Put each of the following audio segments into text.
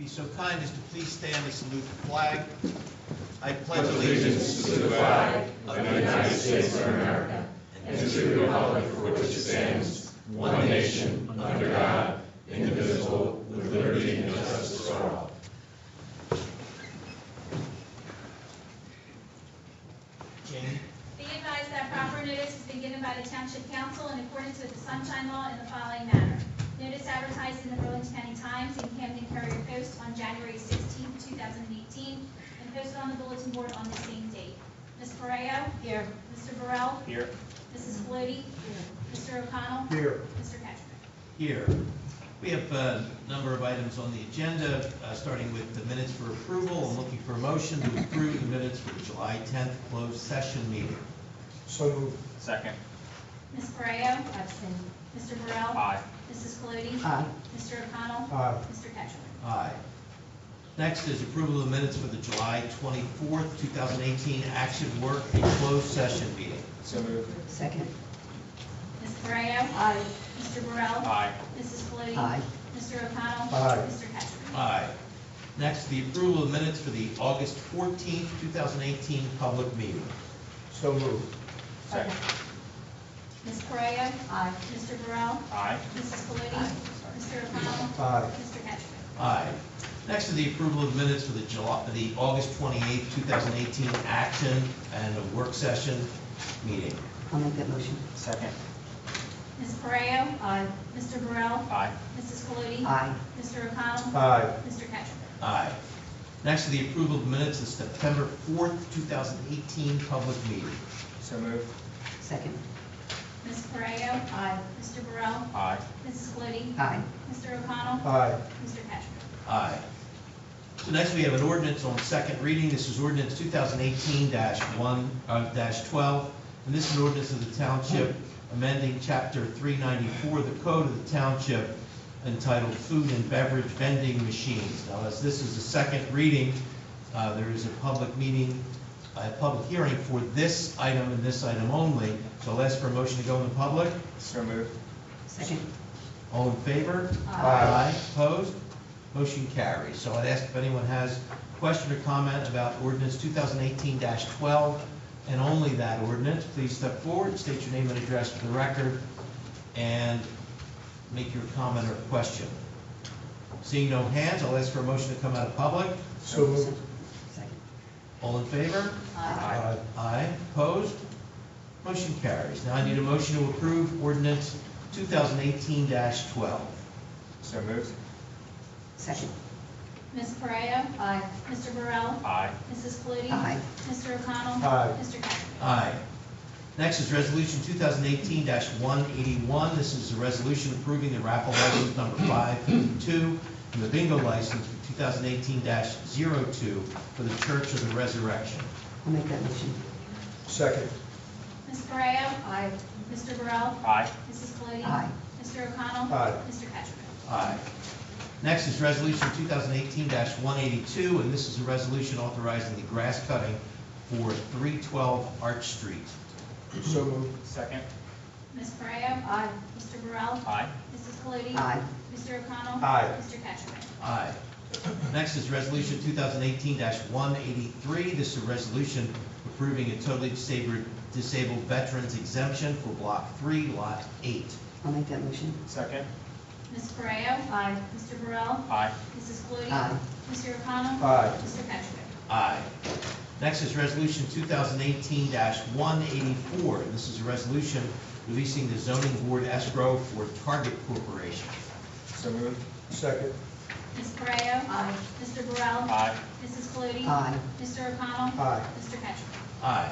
be so kind as to please stand and salute the flag. I pledge allegiance to the flag of the United States of America and to the republic for which it stands, one nation, under God, indivisible, with liberty and justice for all. Jane? Be advised that proper notice has been given by the Township Council in accordance with the Sunshine Law in the following manner. Notice advertised in the Burlington County Times and Camden Courier Post on January 16, 2018, and posted on the bulletin board on the same date. Ms. Correo? Here. Mr. Burrell? Here. Mrs. Flody? Here. Mr. O'Connell? Here. Mr. Ketchum? Here. We have a number of items on the agenda, starting with the minutes for approval. I'm looking for a motion to approve the minutes for the July 10th closed session meeting. So moved. Second. Ms. Correo? Abstain. Mr. Burrell? Aye. Mrs. Flody? Aye. Mr. O'Connell? Aye. Mr. Ketchum? Aye. Next is approval of the minutes for the July 24th, 2018 action work and closed session meeting. So moved. Second. Ms. Correo? Aye. Mr. Burrell? Aye. Mrs. Flody? Aye. Mr. O'Connell? Aye. Mr. Ketchum? Aye. Next, the approval of minutes for the August 14th, 2018 public meeting. So moved. Second. Ms. Correo? Aye. Mr. Burrell? Aye. Mrs. Flody? Aye. Mr. O'Connell? Aye. Mr. Ketchum? Aye. Next is the approval of minutes for the August 28th, 2018 action and a work session meeting. I'll make that motion. Second. Ms. Correo? Aye. Mr. Burrell? Aye. Mrs. Flody? Aye. Mr. O'Connell? Aye. Mr. Ketchum? Aye. Next is the approval of minutes of September 4th, 2018 public meeting. So moved. Second. Ms. Correo? Aye. Mr. Burrell? Aye. Mrs. Flody? Aye. Mr. O'Connell? Aye. Mr. Ketchum? Aye. So next we have an ordinance on second reading. This is ordinance 2018-12, and this is an ordinance of the township amending chapter 394 of the code of the township entitled Food and Beverage Vending Machines. Now, as this is a second reading, there is a public meeting, a public hearing for this item and this item only. So I'll ask for a motion to go in the public. So moved. Second. All in favor? Aye. Opposed? Motion carries. So I'd ask if anyone has a question or comment about ordinance 2018-12 and only that ordinance, please step forward, state your name and address for the record, and make your comment or question. Seeing no hands, I'll ask for a motion to come out of public. So moved. Second. All in favor? Aye. Aye. Opposed? Motion carries. Now I need a motion to approve ordinance 2018-12. So moved. Second. Ms. Correo? Aye. Mr. Burrell? Aye. Mrs. Flody? Aye. Mr. O'Connell? Aye. Mr. Ketchum? Aye. Next is resolution 2018-181. This is a resolution approving the raffle license number 552 and the bingo license for 2018-02 for the Church of the Resurrection. I'll make that motion. Second. Ms. Correo? Aye. Mr. Burrell? Aye. Mrs. Flody? Aye. Mr. O'Connell? Aye. Mr. Ketchum? Aye. Next is resolution 2018-182, and this is a resolution authorizing the grass cutting for 312 Arch Street. So moved. Second. Ms. Correo? Aye. Mr. Burrell? Aye. Mrs. Flody? Aye. Mr. O'Connell? Aye. Mr. Ketchum? Aye. Next is resolution 2018-183. This is a resolution approving a totally disabled veterans exemption for Block 3, Lot 8. I'll make that motion. Second. Ms. Correo? Aye. Mr. Burrell? Aye. Mrs. Flody? Aye. Mr. O'Connell? Aye. Mr. Ketchum? Aye. Next is resolution 2018-184. This is a resolution releasing the zoning board escrow for Target Corporation. So moved. Second. Ms. Correo? Aye. Mr. Burrell? Aye. Mrs. Flody? Aye. Mr. O'Connell? Aye. Mr. Ketchum? Aye.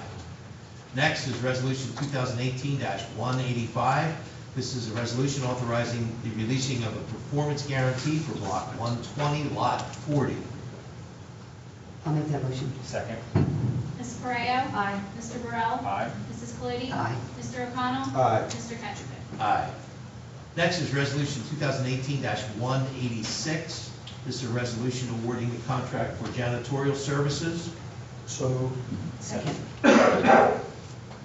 Next is resolution 2018-185. This is a resolution authorizing the releasing of a performance guarantee for Block 120, Lot 40. I'll make that motion. Second. Ms. Correo? Aye. Mr. Burrell? Aye. Mrs. Flody? Aye. Mr. O'Connell? Aye. Mr. Ketchum? Aye. Next is resolution 2018-186. This is a resolution awarding the contract for janitorial services. So moved. Second.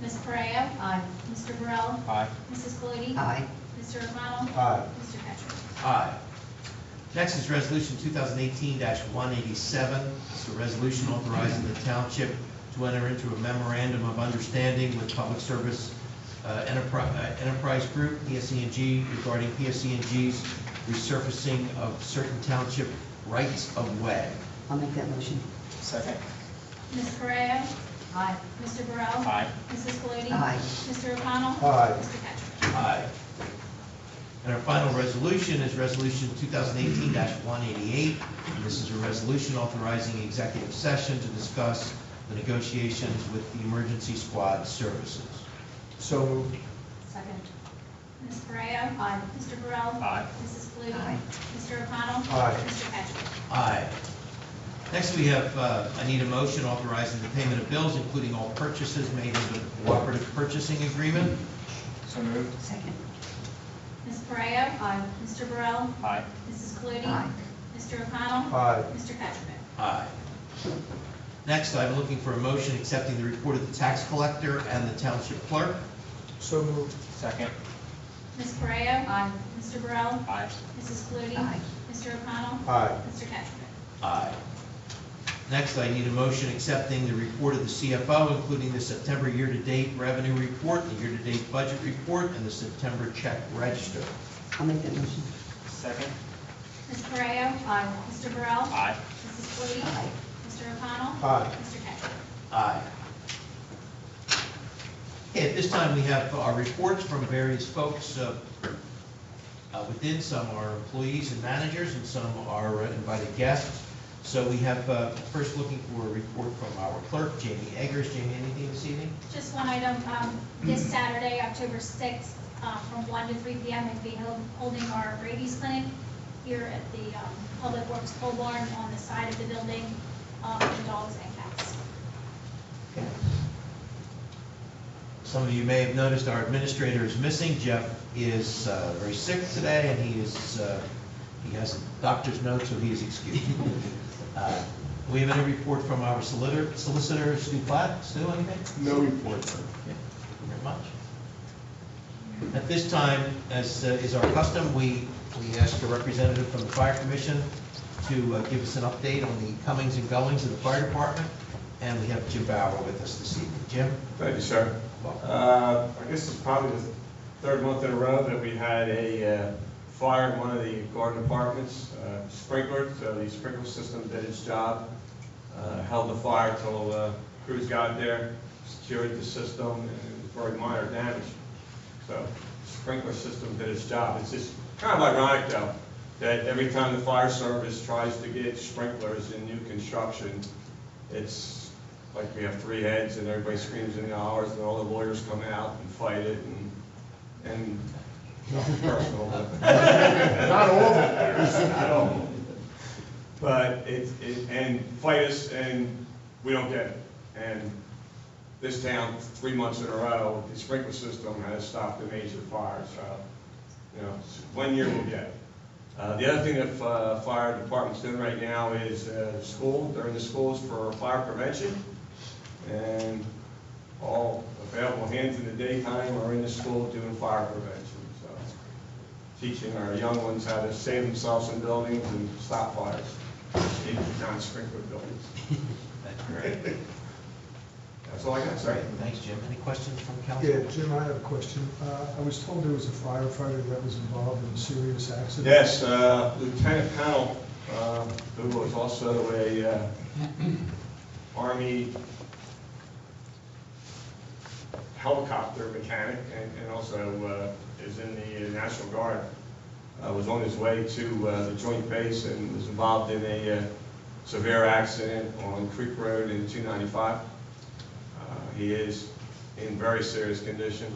Ms. Correo? Aye. Mr. Burrell? Aye. Mrs. Flody? Aye. Mr. O'Connell? Aye. Mr. Ketchum? Aye. Next is Resolution 2018-187. It's a resolution authorizing the township to enter into a memorandum of understanding with Public Service Enterprise Group, PSE&G, regarding PSE&G's resurfacing of certain township rights of way. I'll make that motion. Second. Ms. Correa? Aye. Mr. Burrell? Aye. Mrs. Flode? Aye. Mr. O'Connell? Aye. Mr. Cattrick? Aye. And our final resolution is Resolution 2018-188. And this is a resolution authorizing executive session to discuss the negotiations with the emergency squad services. So moved. Second. Ms. Correa? Aye. Mr. Burrell? Aye. Mrs. Flode? Aye. Mr. O'Connell? Aye. Mr. Cattrick? Aye. Next, we have, I need a motion authorizing the payment of bills, including all purchases made under the cooperative purchasing agreement. So moved. Second. Ms. Correa? Aye. Mr. Burrell? Aye. Mrs. Flode? Aye. Mr. O'Connell? Aye. Mr. Cattrick? Aye. Next, I'm looking for a motion accepting the report of the tax collector and the township clerk. So moved. Second. Ms. Correa? Aye. Mr. Burrell? Aye. Mrs. Flode? Aye. Mr. O'Connell? Aye. Mr. Cattrick? Aye. Next, I need a motion accepting the report of the CFO, including the September year-to-date revenue report, the year-to-date budget report, and the September check register. I'll make that motion. Second. Ms. Correa? Aye. Mr. Burrell? Aye. Mrs. Flode? Aye. Mr. O'Connell? Aye. Mr. Cattrick? Aye. Okay, at this time, we have our reports from various folks within. Some are employees and managers, and some are invited guests. So we have first looking for a report from our clerk, Jamie Eggers. Jamie, anything this evening? Just one item, this Saturday, October 6th, from 1 to 3 p.m., we'll be holding our rabies clinic here at the Public Works pole barn on the side of the building for dogs and cats. Okay. Some of you may have noticed our administrator is missing. Jeff is very sick today, and he has a doctor's note, so he is excused. We have any report from our solicitor, Stu Platt? Stu, anything? No report, sir. Okay, thank you very much. At this time, as is our custom, we ask a representative from the Fire Commission to give us an update on the comings and goings of the fire department, and we have Jim Bauer with us this evening. Jim? Thank you, sir. Welcome. I guess it's probably the third month in a row that we had a fire in one of the garden apartments, sprinkler. So the sprinkler system did its job, held the fire till crews got there, secured the system, and it was very minor damage. So the sprinkler system did its job. It's just kind of ironic, though, that every time the fire service tries to get sprinklers in new construction, it's like we have three heads and everybody screams in the hours and all the lawyers come out and fight it and nothing personal. Not all of them. Not all of them. But and fight us and we don't get it. And this town, 3 months in a row, the sprinkler system has stopped a major fire. So, 1 year we'll get it. The other thing that fire department's doing right now is school. They're in the schools for fire prevention. And all available hands in the daytime are in the school doing fire prevention. So teaching our young ones how to save themselves in buildings and stop fires in non-sprinkler buildings. That's great. That's all I got, sir. Great, thanks, Jim. Any questions from council? Yeah, Jim, I have a question. I was told there was a firefighter that was involved in a serious accident. Yes, Lieutenant Pennell, who was also a Army helicopter mechanic and also is in the National Guard, was on his way to the joint base and was involved in a severe accident on Creek Road in 295. He is in very serious condition.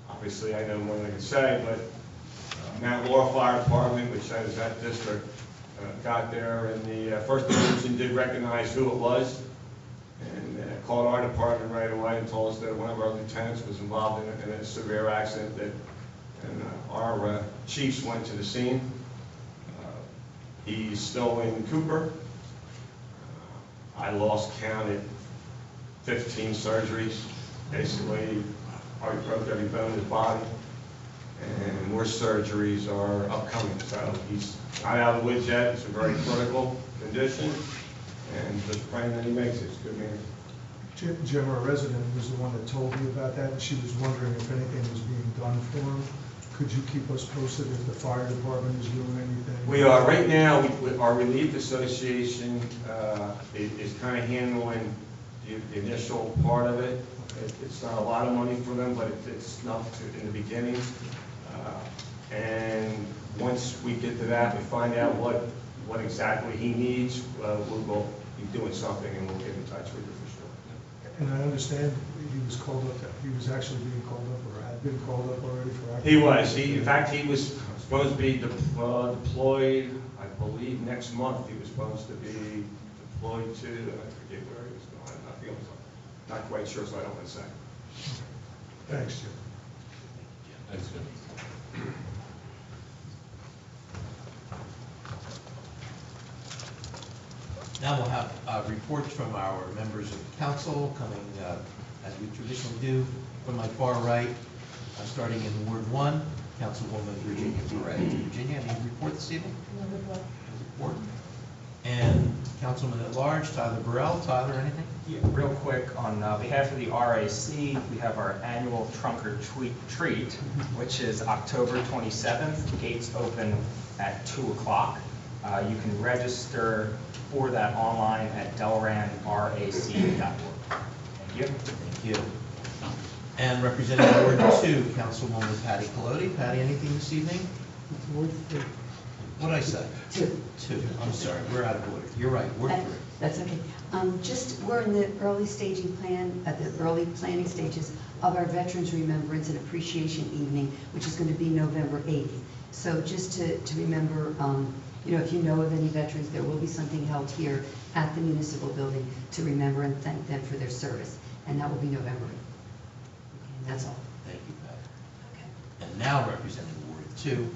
Obviously, I know more than I can say, but Mount Laurel Fire Department, which is that district, got there, and the first division did recognize who it was, and called our department right away and told us that one of our lieutenants was involved in a severe accident. And our chiefs went to the scene. He's still in Cooper. I lost count at 15 surgeries. Basically, I broke every bone in his body. and more surgeries are upcoming. So he's not out of the woods yet. It's a very critical condition, and just praying that he makes it. It's good man. Jim, our resident, was the one that told me about that, and she was wondering if anything was being done for him. Could you keep us posted if the fire department is doing anything? We are, right now, our Relief Association is kind of handling the initial part of it. It's not a lot of money for them, but it's enough in the beginning. And once we get to that, we find out what exactly he needs, we'll be doing something and we'll get in touch with you for sure. And I understand he was called up, he was actually being called up or had been called up already for active. He was. In fact, he was supposed to be deployed, I believe, next month. He was supposed to be deployed to, I forget where he was going. Not quite sure, so I don't want to say. Thanks, Jim. Thanks, Jim. Now we'll have reports from our members of council coming, as we traditionally do, from my far right, starting in Ward 1, Councilwoman Virginia Perez. Virginia, any report this evening? No report. No report. And Councilman at Large, Tyler Burrell. Tyler, anything? Yeah, real quick, on behalf of the RAC, we have our annual Trunk or Treat, which is October 27th. Gates open at 2 o'clock. You can register for that online at delranrac.org. Thank you. Thank you. And representing Ward 2, Councilwoman Patty Colodi. Patty, anything this evening? Ward 3. What did I say? 2. 2. I'm sorry, we're out of order. You're right, Ward 3. That's okay. We're in the early staging plan, at the early planning stages of our Veterans Remembrance and Appreciation Evening, which is going to be November 8th. So just to remember, if you know of any veterans, there will be something held here at the municipal building to remember and thank them for their service. And that will be November 8th. Okay, and that's all. Thank you, Patty. Okay. And now representing Ward 2,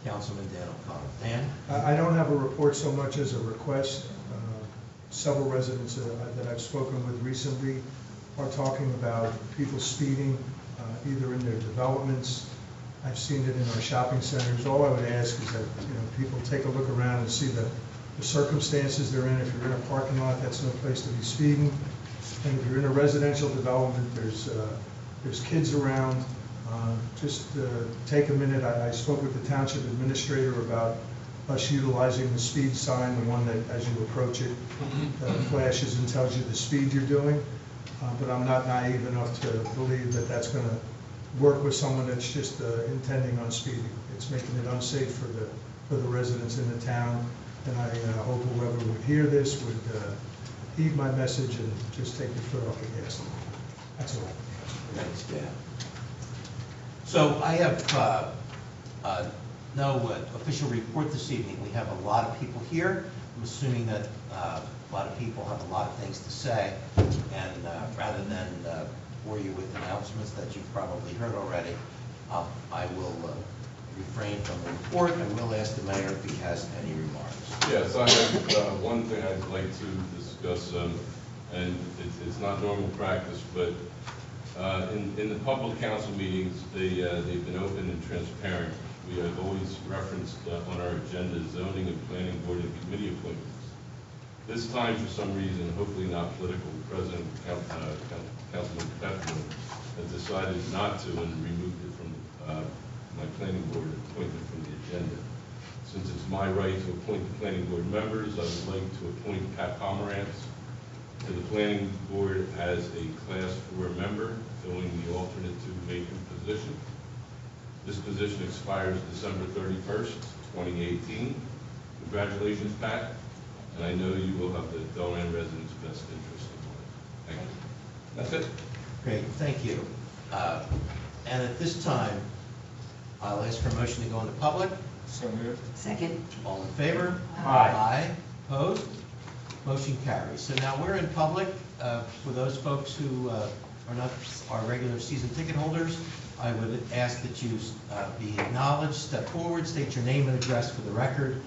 Councilman Dan O'Connell. Dan? I don't have a report so much as a request. Several residents that I've spoken with recently are talking about people speeding, either in their developments. I've seen it in our shopping centers. All I would ask is that people take a look around and see the circumstances they're in. If you're in a parking lot, that's no place to be speeding. And if you're in a residential development, there's kids around. Just take a minute. I spoke with the township administrator about us utilizing the speed sign, the one that as you approach it flashes and tells you the speed you're doing. But I'm not naive enough to believe that that's going to work with someone that's just intending on speeding. It's making it unsafe for the residents in the town. And I hope whoever would hear this would heed my message and just take your foot off the gas. That's all. Thanks, Dan. So I have no official report this evening. We have a lot of people here. I'm assuming that a lot of people have a lot of things to say, and rather than bore you with announcements that you've probably heard already, I will refrain from the report. I will ask the mayor if he has any remarks. Yes, I have one thing I'd like to discuss, and it's not normal practice, but in the public council meetings, they've been open and transparent. We have always referenced on our agenda zoning and planning board and committee appointments. This time, for some reason, hopefully not political, President Councilman Peppermint has decided not to and removed it from my planning board appointment from the agenda. Since it's my right to appoint the planning board members, I would like to appoint Pat Pomerantz to the planning board as a class 4 member, filling the alternate to vacant position. This position expires December 31st, 2018. Congratulations, Pat, and I know you will have the Delran residents' best interest in mind. Thank you. That's it. Great, thank you. And at this time, I'll ask for a motion to go into public. So moved. Second. All in favor? Aye. Aye. Opposed? Motion carries. So now we're in public. For those folks who are not our regular season ticket holders, I would ask that you be acknowledged, step forward, state your name and address for the record.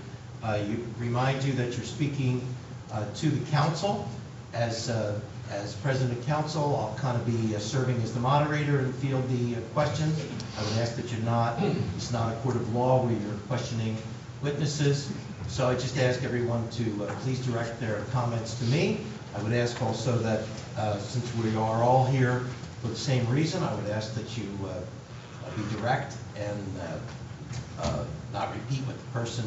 Remind you that you're speaking to the council as As president of council, I'll kind of be serving as the moderator and field the questions. I would ask that it's not a court of law where you're questioning witnesses. So I just ask everyone to please direct their comments to me. I would ask also that since we are all here for the same reason, I would ask that you be direct and not repeat what the person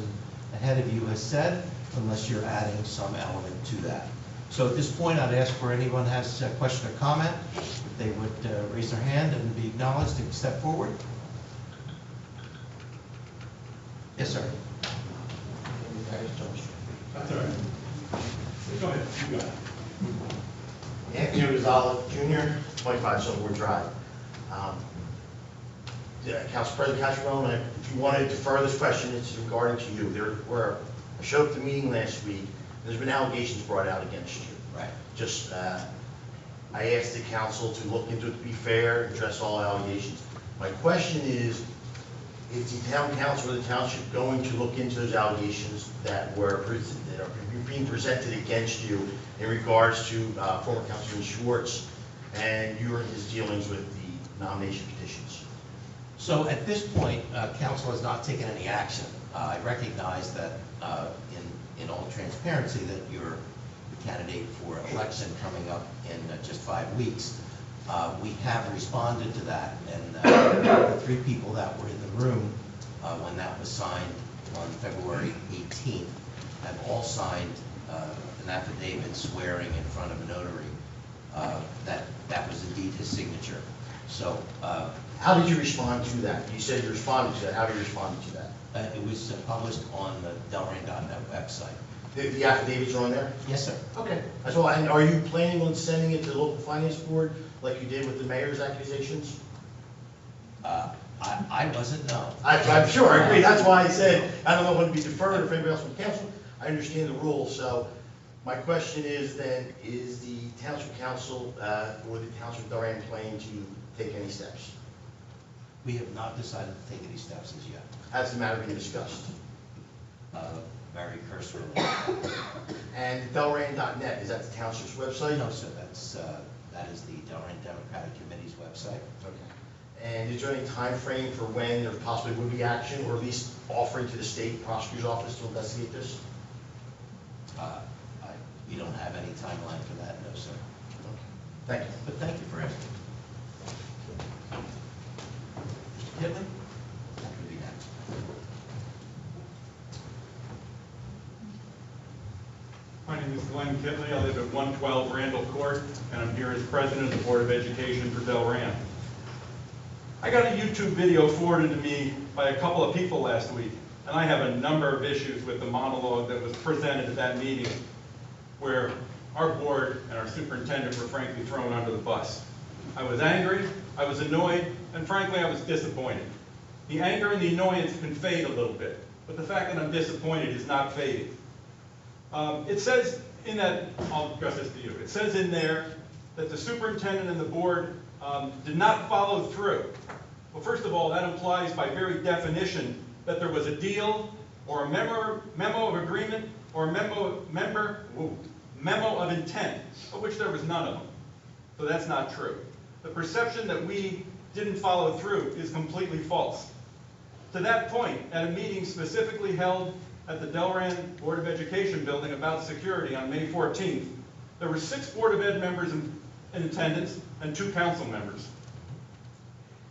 ahead of you has said unless you're adding some element to that. So at this point, I'd ask for anyone who has a question or comment, if they would raise their hand and be acknowledged and step forward. Yes, sir. That's all right. Go ahead, you got it. Anthony Gonzalez Jr., 25 Silverwood Drive. Council President Castro, if you want to defer this question, it's regarding to you. I showed up at the meeting last week. There's been allegations brought out against you. Right. Just, I asked the council to look into it, to be fair, address all allegations. My question is the town council or the township going to look into those allegations that are being presented against you in regards to former Councilman Schwartz and his dealings with the nomination petitions? So at this point, council has not taken any action. I recognize that in all transparency that you're the candidate for election coming up in just 5 weeks. We have responded to that, and the 3 people that were in the room when that was signed on February 18th have all signed an affidavit swearing in front of a notary that was indeed his signature. So how did you respond to that? You said you responded to that. How did you respond to that? It was published on the Delran.net website. The affidavits are on there? Yes, sir. Okay. That's all. And are you planning on sending it to the local finance board like you did with the mayor's accusations? I wasn't, no. I'm sure, I agree. That's why I said, I don't know if it would be deferred or if anybody else would cancel. I understand the rules. So my question is then, is the township council or the township of Delran planning to take any steps? We have not decided to take any steps as yet. Has the matter been discussed? Very cursorily. And Delran.net, is that the township's website? No, sir, that is the Delran Democratic Committee's website. Okay. And is there any time frame for when there possibly would be action, or at least offering to the state prosecutor's office to investigate this? We don't have any timeline for that, no, sir. Okay. Thank you. But thank you for asking. Mr. Kitley? That could be next. My name is Glenn Kitley. I live at 112 Randall Court, and I'm here as president of the Board of Education for Delran. I got a YouTube video forwarded to me by a couple of people last week, and I have a number of issues with the monologue that was presented at that meeting, where our board and our superintendent were frankly thrown under the bus. I was angry, I was annoyed, and frankly, I was disappointed. The anger and the annoyance can fade a little bit, but the fact that I'm disappointed is not fading. It says in that, I'll address this to you, it says in there that the superintendent and the board did not follow through. Well, first of all, that implies by very definition that there was a deal or a memo of agreement or a memo of intent, of which there was none of them. So that's not true. The perception that we didn't follow through is completely false. To that point, at a meeting specifically held at the Delran Board of Education building about security on May 14th, there were 6 Board of Ed members in attendance and 2 council members.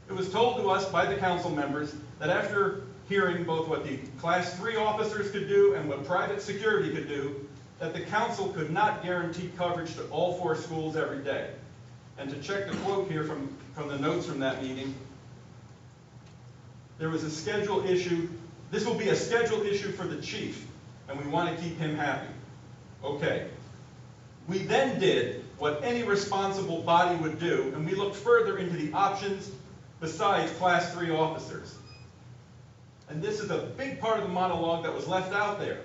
It was told to us by the council members that after hearing both what the Class 3 officers could do and what private security could do, that the council could not guarantee coverage to all 4 schools every day. And to check the quote here from the notes from that meeting, there was a schedule issue. This will be a schedule issue for the chief, and we want to keep him happy. Okay. We then did what any responsible body would do, and we looked further into the options besides Class 3 officers. And this is a big part of the monologue that was left out there.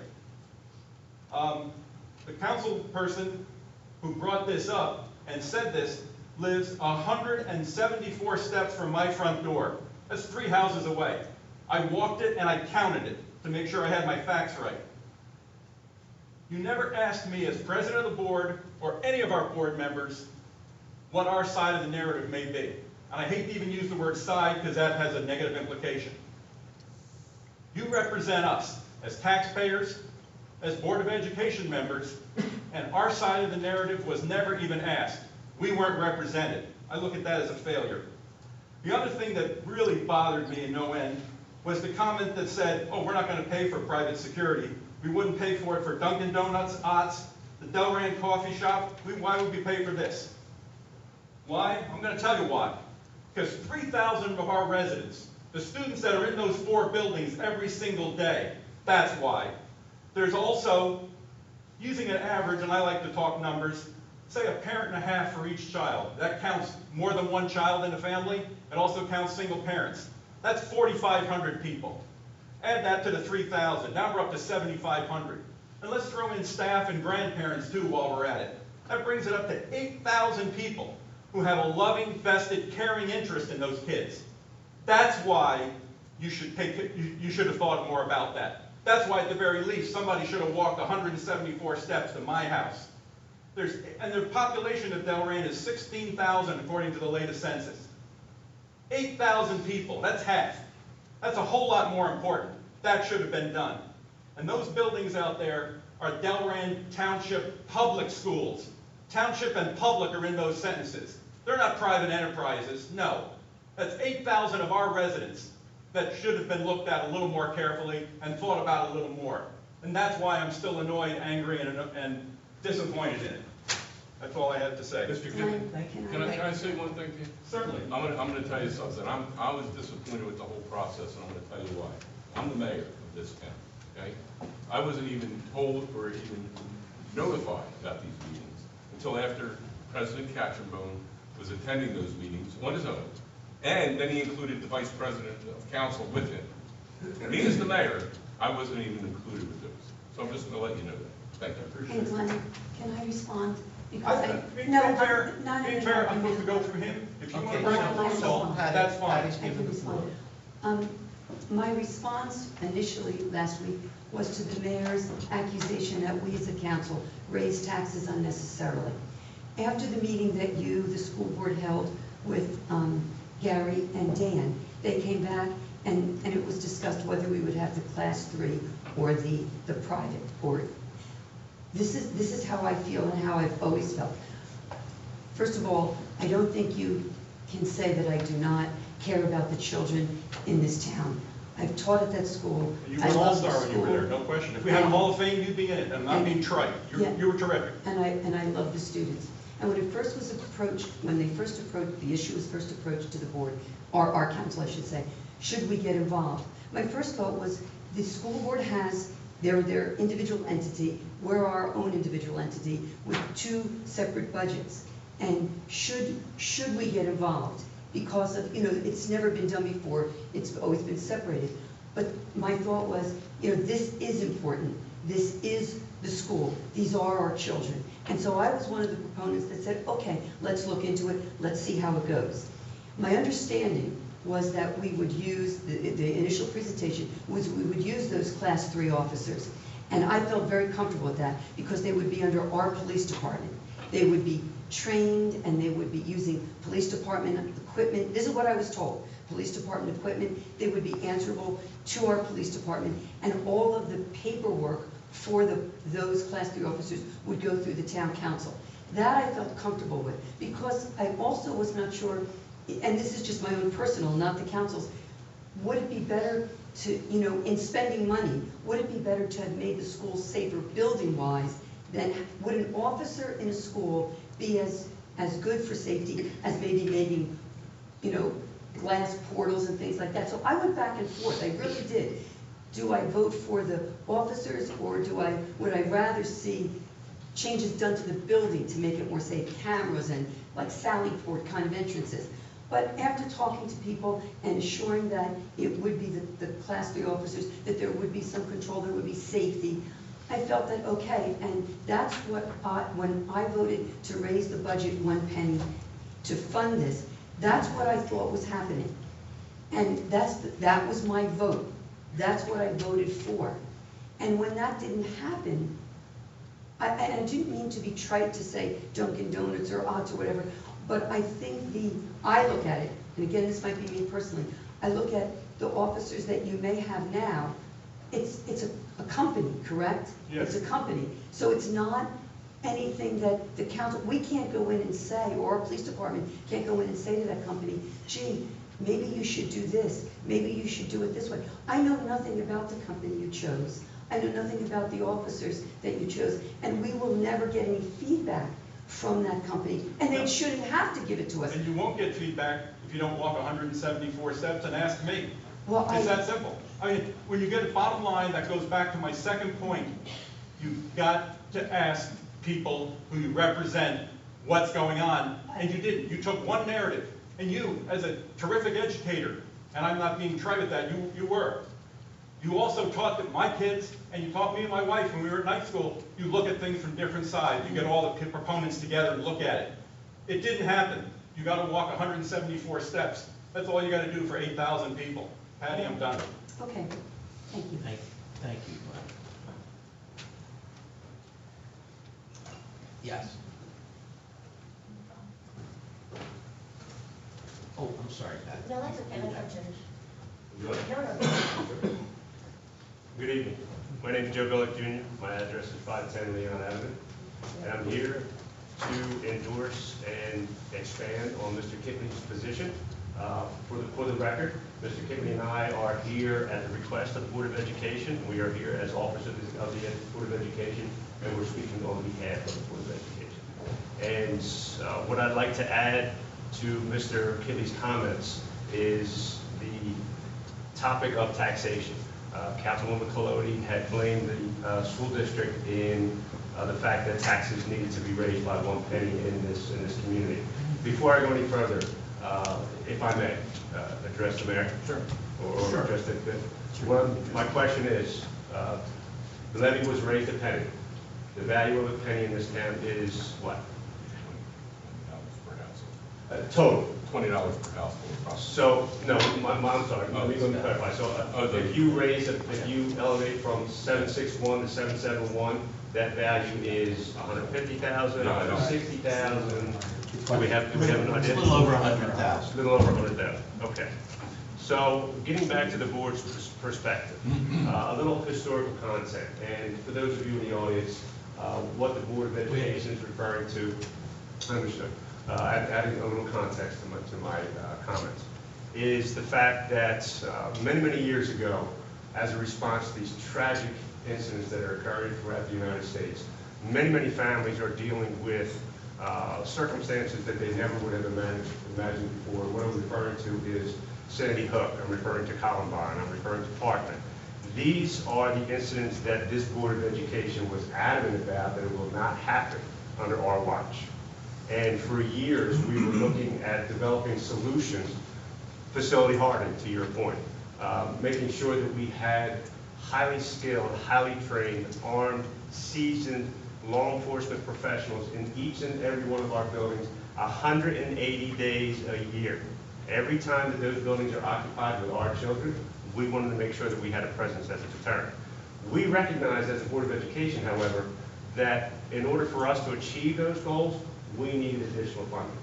The council person who brought this up and said this lives 174 steps from my front door. That's 3 houses away. I walked it and I counted it to make sure I had my facts right. You never asked me as president of the board or any of our board members what our side of the narrative may be. And I hate to even use the word side because that has a negative implication. You represent us as taxpayers, as Board of Education members, and our side of the narrative was never even asked. We weren't represented. I look at that as a failure. The other thing that really bothered me in no end was the comment that said, oh, we're not going to pay for private security. We wouldn't pay for it for Dunkin' Donuts, Ots, the Delran coffee shop. Why would we pay for this? Why? I'm going to tell you why. Because 3,000 of our residents, the students that are in those 4 buildings every single day, that's why. There's also, using an average, and I like to talk numbers, say a parent and a half for each child. That counts more than one child in a family. It also counts single parents. That's 4,500 people. Add that to the 3,000. Now we're up to 7,500. And let's throw in staff and grandparents too while we're at it. That brings it up to 8,000 people who have a loving, vested, caring interest in those kids. That's why you should have thought more about that. That's why, at the very least, somebody should have walked 174 steps to my house. And the population of Delran is 16,000 according to the latest census. 8,000 people, that's half. That's a whole lot more important. That should have been done. And those buildings out there are Delran Township public schools. Township and public are in those sentences. They're not private enterprises, no. That's 8,000 of our residents that should have been looked at a little more carefully and thought about a little more. And that's why I'm still annoyed, angry, and disappointed in it. That's all I have to say. Mr. Kinley, can I say one thing to you? Certainly. I'm going to tell you something. I was disappointed with the whole process, and I'm going to tell you why. I'm the mayor of this town, okay? I wasn't even told or even notified about these meetings until after President Katzenbone was attending those meetings on his own. And then he included the vice president of council with him. Me as the mayor, I wasn't even included with those. So I'm just going to let you know that. Thank you. And Glenn, can I respond? Being fair, I'm supposed to go through him. If you want to bring up yourself, that's fine. Patty's given the floor. My response initially last week was to the mayor's accusation that we as a council raised taxes unnecessarily. After the meeting that you, the school board, held with Gary and Dan, they came back and it was discussed whether we would have the class 3 or the private, or this is how I feel and how I've always felt. First of all, I don't think you can say that I do not care about the children in this town. I've taught at that school. You were an all-star when you were there, no question. If we had a Hall of Fame, you'd be in it. I'm not being trite. You were terrific. And I love the students. And when it first was approached, the issue was first approached to the board, or our council, I should say, should we get involved? My first thought was the school board has their individual entity, we're our own individual entity with 2 separate budgets. And should we get involved? Because of, it's never been done before, it's always been separated. But my thought was, this is important. This is the school. These are our children. And so I was one of the proponents that said, okay, let's look into it. Let's see how it goes. My understanding was that we would use, the initial presentation was we would use those class 3 officers. And I felt very comfortable with that because they would be under our police department. They would be trained and they would be using police department equipment. This is what I was told. Police department equipment. They would be answerable to our police department, and all of the paperwork for those class 3 officers would go through the town council. That I felt comfortable with because I also was not sure, and this is just my own personal, not the council's, would it be better to, in spending money, would it be better to have made the school safer building-wise than would an officer in a school be as good for safety as maybe making, glass portals and things like that. So I went back and forth, I really did. Do I vote for the officers, or would I rather see changes done to the building to make it more safe, cameras and like Sally Port kind of entrances? But after talking to people and assuring that it would be the class 3 officers, that there would be some control, there would be safety, I felt that okay, and that's what when I voted to raise the budget 1 penny to fund this, that's what I thought was happening. And that was my vote. That's what I voted for. And when that didn't happen, I didn't mean to be trite to say Dunkin' Donuts or Ox or whatever, but I think I look at it, and again, this might be me personally, I look at the officers that you may have now, it's a company, correct? Yes. It's a company, so it's not anything that the council, we can't go in and say, or our police department can't go in and say to that company, gee, maybe you should do this, maybe you should do it this way. I know nothing about the company you chose. I know nothing about the officers that you chose, and we will never get any feedback from that company, and they shouldn't have to give it to us. And you won't get feedback if you don't walk 174 steps and ask me. Well, It's that simple. I mean, when you get a bottom line, that goes back to my second point. You've got to ask people who you represent what's going on, and you didn't. You took one narrative, and you, as a terrific educator, and I'm not being trite with that, you were. You also taught that my kids, and you taught me and my wife when we were at night school, you look at things from different sides. You get all the proponents together and look at it. It didn't happen. You got to walk 174 steps. That's all you got to do for 8,000 people. Patty, I'm done. Okay, thank you. Thank you, Glenn. Yes. Oh, I'm sorry, Pat. No, that's okay, let her finish. Good. No, no. Good evening. My name is Joe Billick Jr. My address is 510 Leon Avenue. And I'm here to endorse and expand on Mr. Kickley's position. For the record, Mr. Kickley and I are here at the request of the Board of Education. We are here as officers of the Board of Education, and we're speaking on behalf of the Board of Education. And what I'd like to add to Mr. Kickley's comments is the topic of taxation. Councilwoman Colodi had blamed the school district in the fact that taxes needed to be raised by 1 penny in this community. Before I go any further, if I may, address the mayor? Sure. Or Sure. address the, my question is, the levy was raised a penny. The value of a penny in this town is what? Total. $20 per household. So, no, I'm sorry, let me clarify. So if you elevate from 761 to 771, that value is 150,000, 160,000? Do we have an idea? It's a little over 100,000. A little over 100,000, okay. So getting back to the board's perspective, a little historical content, and for those of you in the audience, what the Board of Education is referring to, understood. Adding a little context to my comments, is the fact that many years ago, as a response to these tragic incidents that are occurring throughout the United States, many families are dealing with circumstances that they never would have imagined before. What I'm referring to is Sandy Hook, I'm referring to Columbine, I'm referring to Parkland. These are the incidents that this Board of Education was adamant about that it will not happen under our watch. And for years, we were looking at developing solutions, facility hardening, to your point, making sure that we had highly skilled, highly trained, armed, seasoned law enforcement professionals in each and every one of our buildings 180 days a year. Every time that those buildings are occupied with our children, we wanted to make sure that we had a presence as a deterrent. We recognize as a Board of Education, however, that in order for us to achieve those goals, we needed additional funding.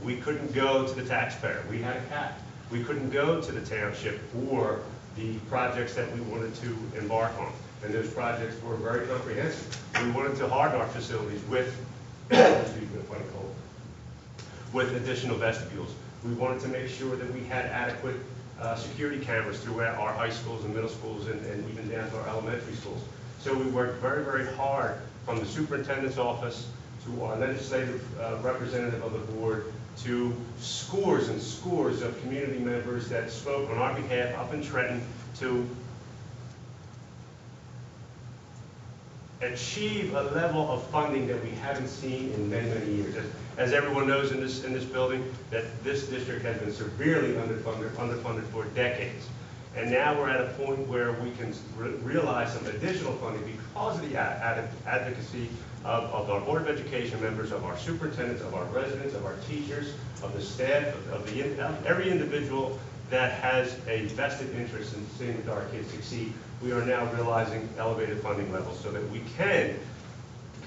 We couldn't go to the taxpayer. We had a cap. We couldn't go to the township for the projects that we wanted to embark on. And those projects were very comprehensive. We wanted to harden our facilities with, with additional vestibules. We wanted to make sure that we had adequate security cameras throughout our high schools and middle schools and even down to our elementary schools. So we worked very hard from the superintendent's office to our legislative representative of the board, to scores and scores of community members that spoke on our behalf up in Trenton to achieve a level of funding that we haven't seen in many years. As everyone knows in this building, that this district has been severely underfunded for decades. And now we're at a point where we can realize some additional funding because of the advocacy of our Board of Education members, of our superintendents, of our residents, of our teachers, of the staff, of every individual that has a vested interest in seeing that our kids succeed. We are now realizing elevated funding levels so that we can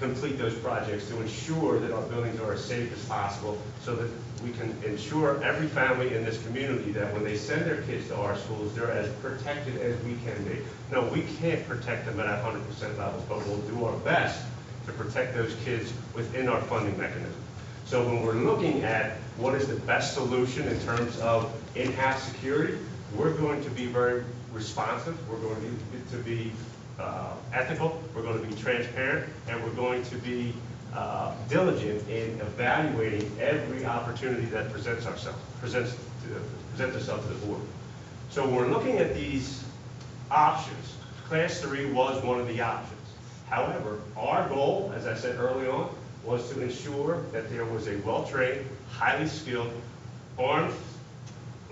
complete those projects to ensure that our buildings are as safe as possible, so that we can ensure every family in this community that when they send their kids to our schools, they're as protected as we can be. No, we can't protect them at 100% levels, but we'll do our best to protect those kids within our funding mechanism. So when we're looking at what is the best solution in terms of in-house security, we're going to be very responsive, we're going to be ethical, we're going to be transparent, and we're going to be diligent in evaluating every opportunity that presents itself to the board. So when we're looking at these options, Class 3 was one of the options. However, our goal, as I said early on, was to ensure that there was a well-trained, highly skilled, armed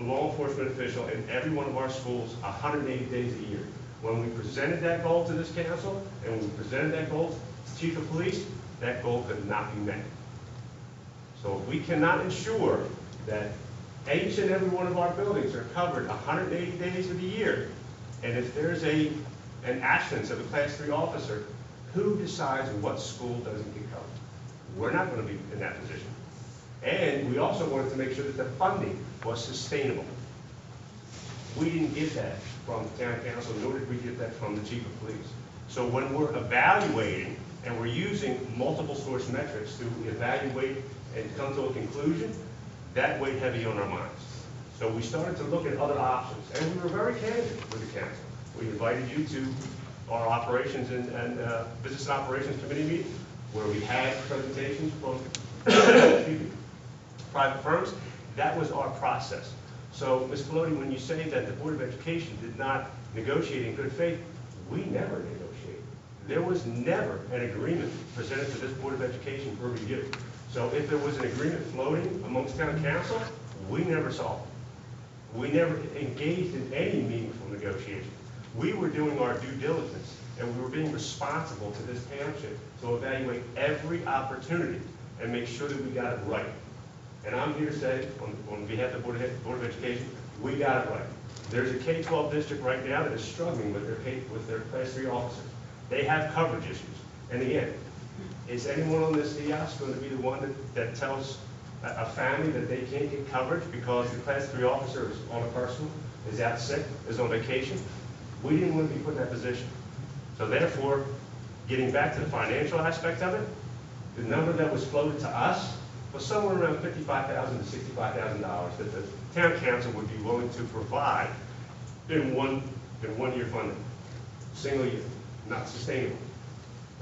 law enforcement official in every one of our schools 180 days a year. When we presented that goal to this council, and when we presented that goal to the chief of police, that goal could not be met. So if we cannot ensure that each and every one of our buildings are covered 180 days of the year, and if there's an absence of a Class 3 officer, who decides what school doesn't get covered? We're not going to be in that position. And we also wanted to make sure that the funding was sustainable. We didn't get that from the town council, nor did we get that from the chief of police. So when we're evaluating and we're using multiple source metrics to evaluate and come to a conclusion, that weighed heavy on our minds. So we started to look at other options, and we were very candid with the council. We invited you to our operations and business and operations committee meeting, where we had presentations from private firms. That was our process. So, Ms. Peloti, when you say that the Board of Education did not negotiate in good faith, we never negotiated. There was never an agreement presented to this Board of Education for review. So if there was an agreement floating amongst town council, we never saw it. We never engaged in any meaningful negotiation. We were doing our due diligence, and we were being responsible to this township to evaluate every opportunity and make sure that we got it right. And I'm here to say, on behalf of the Board of Education, we got it right. There's a K-12 district right now that is struggling with their Class 3 officers. They have coverage issues. And again, is anyone on this dais going to be the one that tells a family that they can't get coverage because the Class 3 officer is on a personal, is out sick, is on vacation? We didn't want to be put in that position. So therefore, getting back to the financial aspect of it, the number that was floated to us was somewhere around $55,000 to $65,000 that the town council would be willing to provide in one year funding, single year, not sustainable.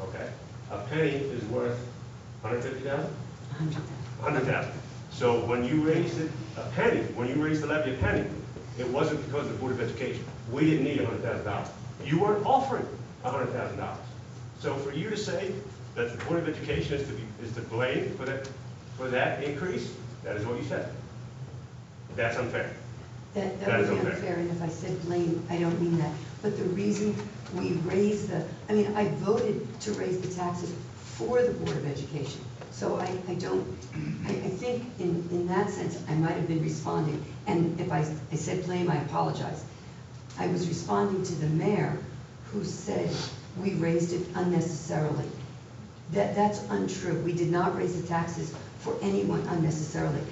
Okay, a penny is worth 150,000. 100,000. So when you raised it a penny, when you raised the levy a penny, it wasn't because of the Board of Education. We didn't need $100,000. You weren't offering $100,000. So for you to say that the Board of Education is to blame for that increase, that is what you said. That's unfair. That would be unfair, and if I said blame, I don't mean that. But the reason we raised I voted to raise the taxes for the Board of Education. So I think in that sense, I might have been responding, and if I said blame, I apologize. I was responding to the mayor who said we raised it unnecessarily. That's untrue. We did not raise the taxes for anyone unnecessarily.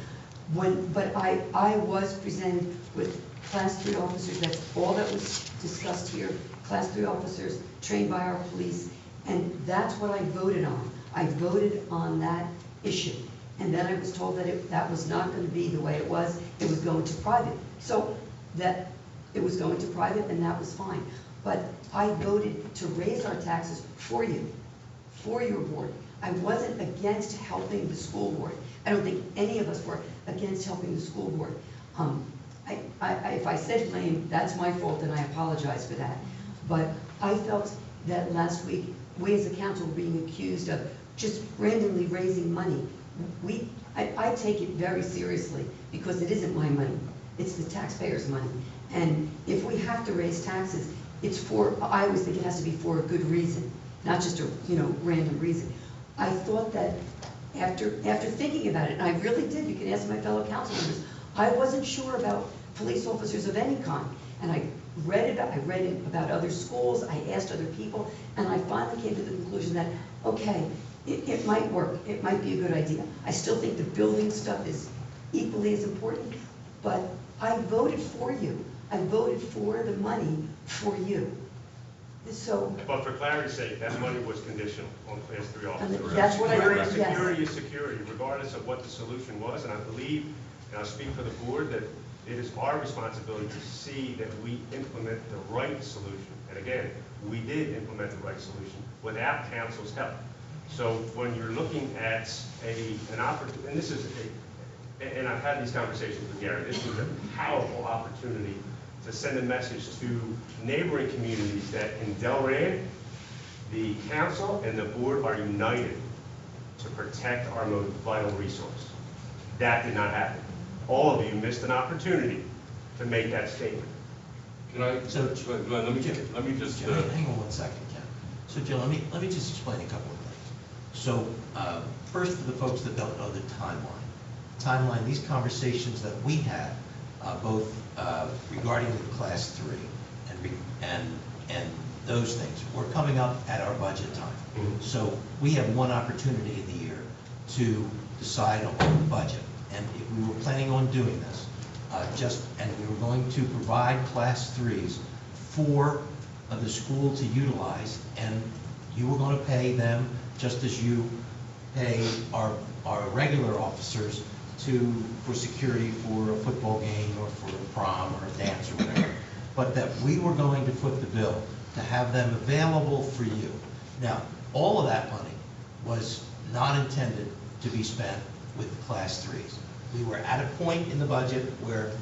But I was presented with Class 3 officers. That's all that was discussed here. Class 3 officers trained by our police, and that's what I voted on. I voted on that issue. And then I was told that that was not going to be the way it was. It was going to private. So that it was going to private, and that was fine. But I voted to raise our taxes for you, for your board. I wasn't against helping the school board. I don't think any of us were against helping the school board. If I said blame, that's my fault, and I apologize for that. But I felt that last week, we as a council were being accused of just randomly raising money. I take it very seriously because it isn't my money. It's the taxpayers' money. And if we have to raise taxes, I always think it has to be for a good reason, not just a random reason. I thought that after thinking about it, and I really did, you can ask my fellow council members, I wasn't sure about police officers of any kind. And I read it about other schools, I asked other people, and I finally came to the conclusion that, okay, it might work, it might be a good idea. I still think the building stuff is equally as important, but I voted for you. I voted for the money for you. So, But for clarity's sake, that money was conditional on Class 3 officers. that's what I Security, heard, yes. security is security, regardless of what the solution was, and I believe, and I'll speak for the board, that it is our responsibility to see that we implement the right solution. And again, we did implement the right solution without council's help. So when you're looking at an opportunity, and this is and I've had these conversations with Gary, this was a powerful opportunity to send a message to neighboring communities that in Delran, the council and the board are united to protect our most vital resource. That did not happen. All of you missed an opportunity to make that statement. Can I, So- Glenn, let me just, Jim, hang on one second, Ken. So Jill, let me just explain a couple of things. So, first, for the folks that don't know the timeline, these conversations that we had, both regarding the Class 3 and those things, were coming up at our budget time. Mhm. So we have one opportunity in the year to decide on the budget. And if we were planning on doing this, and we were going to provide Class 3s for the school to utilize, and you were going to pay them just as you pay our regular officers for security for a football game or for a prom or a dance or whatever, but that we were going to foot the bill to have them available for you. Now, all of that money was not intended to be spent with the Class 3s. We were at a point in the budget where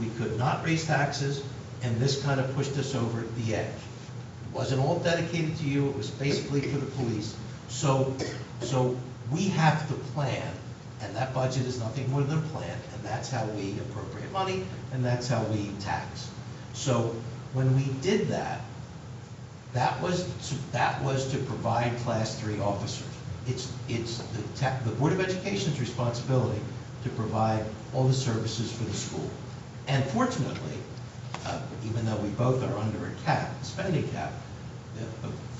we could not raise taxes, and this kind of pushed us over the edge. It wasn't all dedicated to you, it was basically for the police. So we have to plan, and that budget is nothing more than a plan, and that's how we appropriate money, and that's how we tax. So when we did that, that was to provide Class 3 officers. It's the Board of Education's responsibility to provide all the services for the school. And fortunately, even though we both are under a cap, spending cap,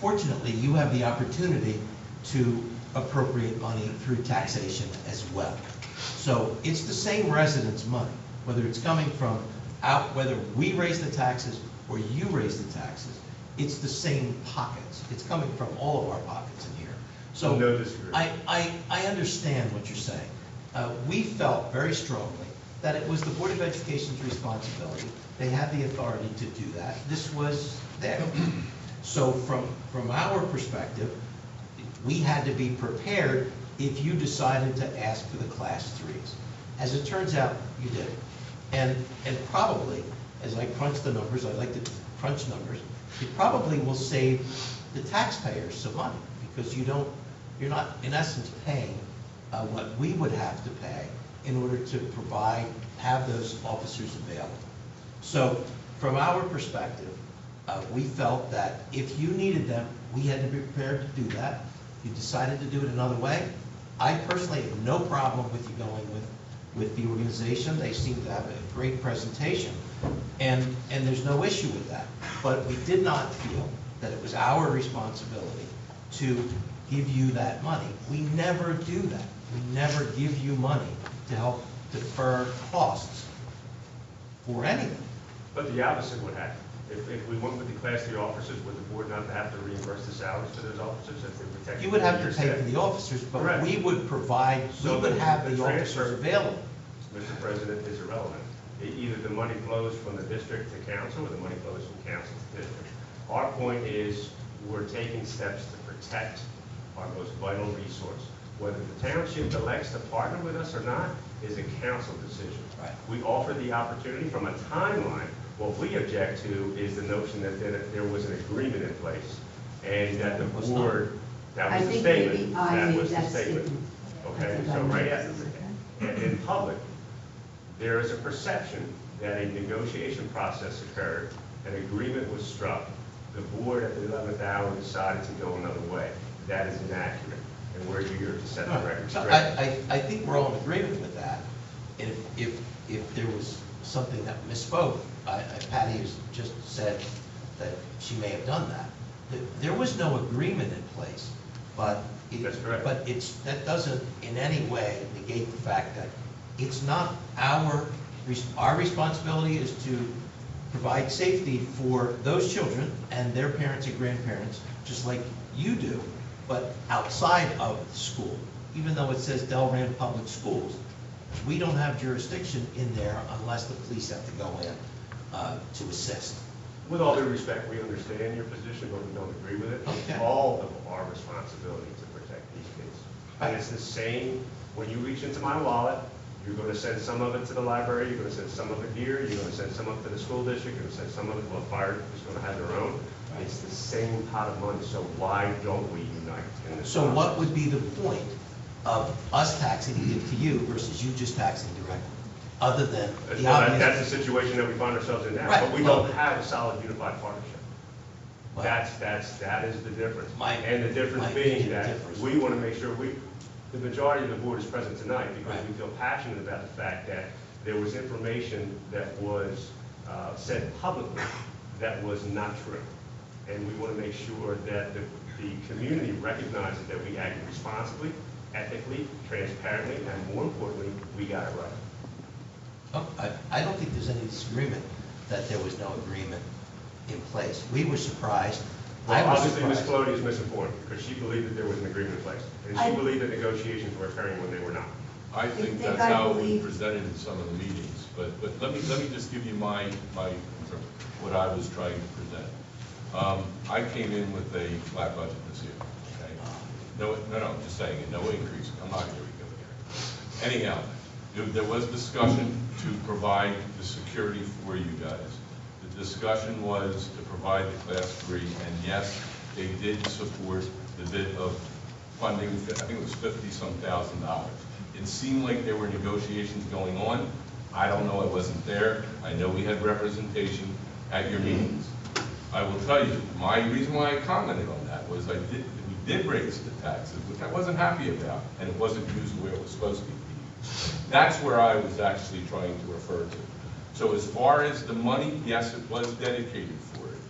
fortunately, you have the opportunity to appropriate money through taxation as well. So it's the same residents' money, whether it's coming from whether we raise the taxes or you raise the taxes, it's the same pockets. It's coming from all of our pockets in here. So No disagreement. I understand what you're saying. We felt very strongly that it was the Board of Education's responsibility. They had the authority to do that. This was there. So from our perspective, we had to be prepared if you decided to ask for the Class 3s. As it turns out, you did. And probably, as I crunch the numbers, I like to crunch numbers, it probably will save the taxpayers some money, because you're not, in essence, paying what we would have to pay in order to have those officers available. So from our perspective, we felt that if you needed them, we had to be prepared to do that. If you decided to do it another way, I personally have no problem with you going with the organization. They seem to have a great presentation, and there's no issue with that. But we did not feel that it was our responsibility to give you that money. We never do that. We never give you money to help defer costs for anything. But the opposite would happen. If we went with the Class 3 officers, would the board not have to reimburse the salaries for those officers if they protect? You would have to pay for the officers, but Correct. we would provide, So we would have the the officers transfer- available. Mr. President, is irrelevant. Either the money flows from the district to council, or the money flows from council to district. Our point is, we're taking steps to protect our most vital resource. Whether the township elects to partner with us or not is a council decision. Right. We offer the opportunity from a timeline. What we object to is the notion that there was an agreement in place, and that the Was not. board, that I was the think statement. maybe I That made was the that statement. statement. Okay, I think so I made right that at, statement. in public, there is a perception that a negotiation process occurred, an agreement was struck, the board at the 11th hour decided to go another way. That is inaccurate, and we're here to set the record So straight. I think we're all in agreement with that. And if there was something that misspoke, Patty has just said that she may have done that. There was no agreement in place, but. That's correct. But that doesn't in any way negate the fact that it's not our responsibility is to provide safety for those children and their parents and grandparents, just like you do, but outside of the school. Even though it says Delran Public Schools, we don't have jurisdiction in there unless the police have to go in to assist. With all due respect, we understand your position, but we don't agree with it. Okay. It's all of our responsibility to protect these kids. And it's the same, when you reach into my wallet, you're going to send some of it to the library, you're going to send some of it here, you're going to send some of it to the school district, you're going to send some of it, well, fire is going to have their own. It's the same pot of money, so why don't we unite in this? So what would be the point of us taxing it to you versus you just taxing directly? Other than the Well, obvious. that's the situation that we find ourselves in now, Right, but we well- don't have a solid unified partnership. Well- That is the difference. My- And the difference my being opinion that differs. we want to make sure the majority of the board is present tonight because Right. we feel passionate about the fact that there was information that was said publicly that was not true. And we want to make sure that the community recognizes that we acted responsibly, ethically, transparently, and more importantly, we got it right. Oh, I don't think there's any disagreement that there was no agreement in place. We were surprised. I Well, was obviously, Ms. surprised. Colody is misinformed because she believed that there was an agreement in place. And she believed that negotiations were occurring when they were not. I think think that's I how it was believe- presented in some of the meetings, but let me just give you what I was trying to present. I came in with a flat budget this year, okay? No, I'm just saying, no increase, I'm not here, we go here. Anyhow, there was discussion to provide the security for you guys. The discussion was to provide the class 3, and yes, they did support the bit of funding, I think it was $50-some thousand. It seemed like there were negotiations going on. I don't know, I wasn't there. I know we had representation at your meetings. I will tell you, my reason why I commented on that was we did raise the taxes, which I wasn't happy about, and it wasn't used the way it was supposed to be used. That's where I was actually trying to refer to. So as far as the money, yes, it was dedicated for it,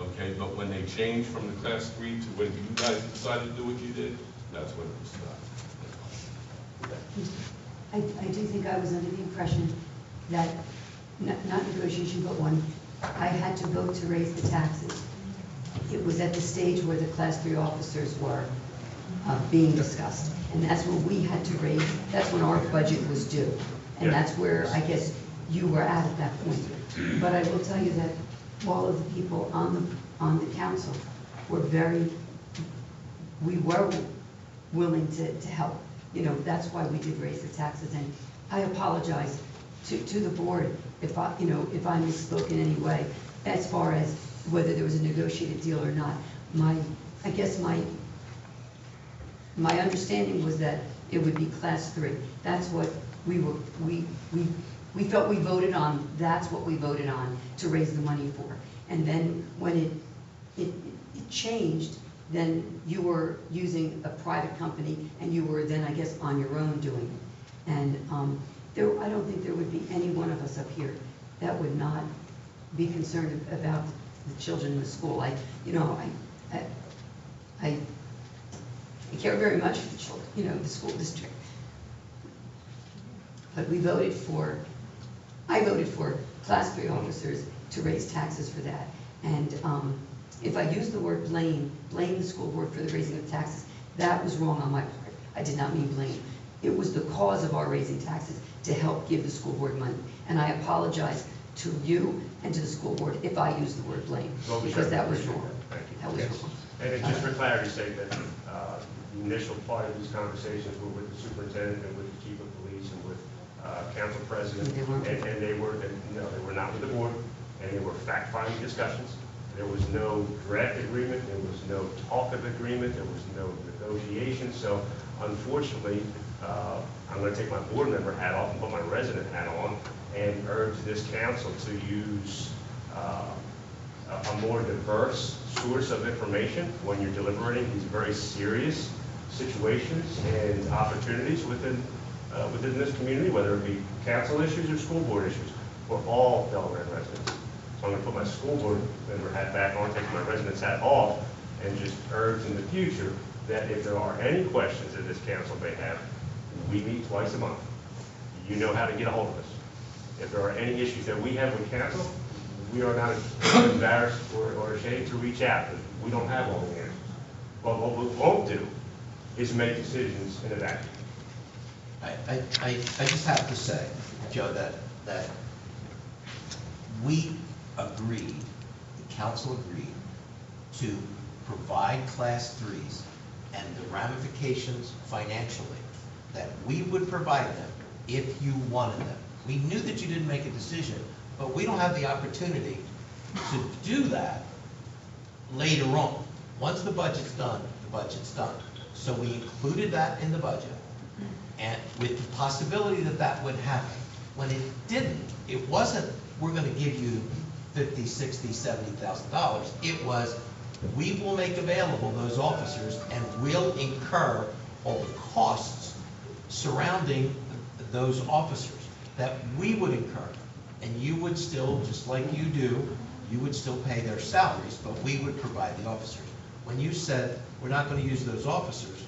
okay? But when they changed from the class 3 to when you guys decided to do what you did, that's when it was stopped. I do think I was under the impression that, not negotiation, but when I had to vote to raise the taxes, it was at the stage where the Class 3 officers were being discussed. And that's when we had to raise, that's when our budget was due. And that's where, I guess, you were at that point. But I will tell you that all of the people on the council were we were willing to help. You know, that's why we did raise the taxes, and I apologize to the board if I misspoke in any way as far as whether there was a negotiated deal or not. I guess my understanding was that it would be class 3. That's what we felt we voted on. That's what we voted on to raise the money for. And then when it changed, then you were using a private company, and you were then, I guess, on your own doing it. And I don't think there would be any one of us up here that would not be concerned about the children in the school. I care very much for the children, the school district. But I voted for class 3 officers to raise taxes for that. And if I used the word blame the school board for the raising of taxes, that was wrong on my part. I did not mean blame. It was the cause of our raising taxes to help give the school board money. And I apologize to you and to the school board if I used the word blame, because that was wrong. Thank you. That was wrong. And just for clarity's sake, that the initial part of these conversations were with the superintendent and with the chief of police and with council president. They weren't. And they were not with the board, and they were fact-finding discussions. There was no draft agreement, there was no talk of agreement, there was no negotiation. So unfortunately, I'm going to take my board member hat off and put my resident hat on and urge this council to use a more diverse source of information when you're deliberating these very serious situations and opportunities within this community, whether it be council issues or school board issues. for all Delran residents. So I'm going to put my school board member hat back on, take my residence hat off, and just urge in the future that if there are any questions that this council may have, we meet twice a month. You know how to get a hold of us. If there are any issues that we have with council, we are not embarrassed or ashamed to reach out. We don't have all the answers. But what we won't do is make decisions in a vacuum. I just have to say, Joe, that we agreed, the council agreed, to provide class threes and the ramifications financially, that we would provide them if you wanted them. We knew that you didn't make a decision, but we don't have the opportunity to do that later on. Once the budget's done, the budget's done. So we included that in the budget, and with the possibility that that would happen. When it didn't, it wasn't, we're gonna give you $50,000, $60,000, $70,000. It was, we will make available those officers and we'll incur all the costs surrounding those officers that we would incur. And you would still, just like you do, you would still pay their salaries, but we would provide the officers. When you said, we're not gonna use those officers,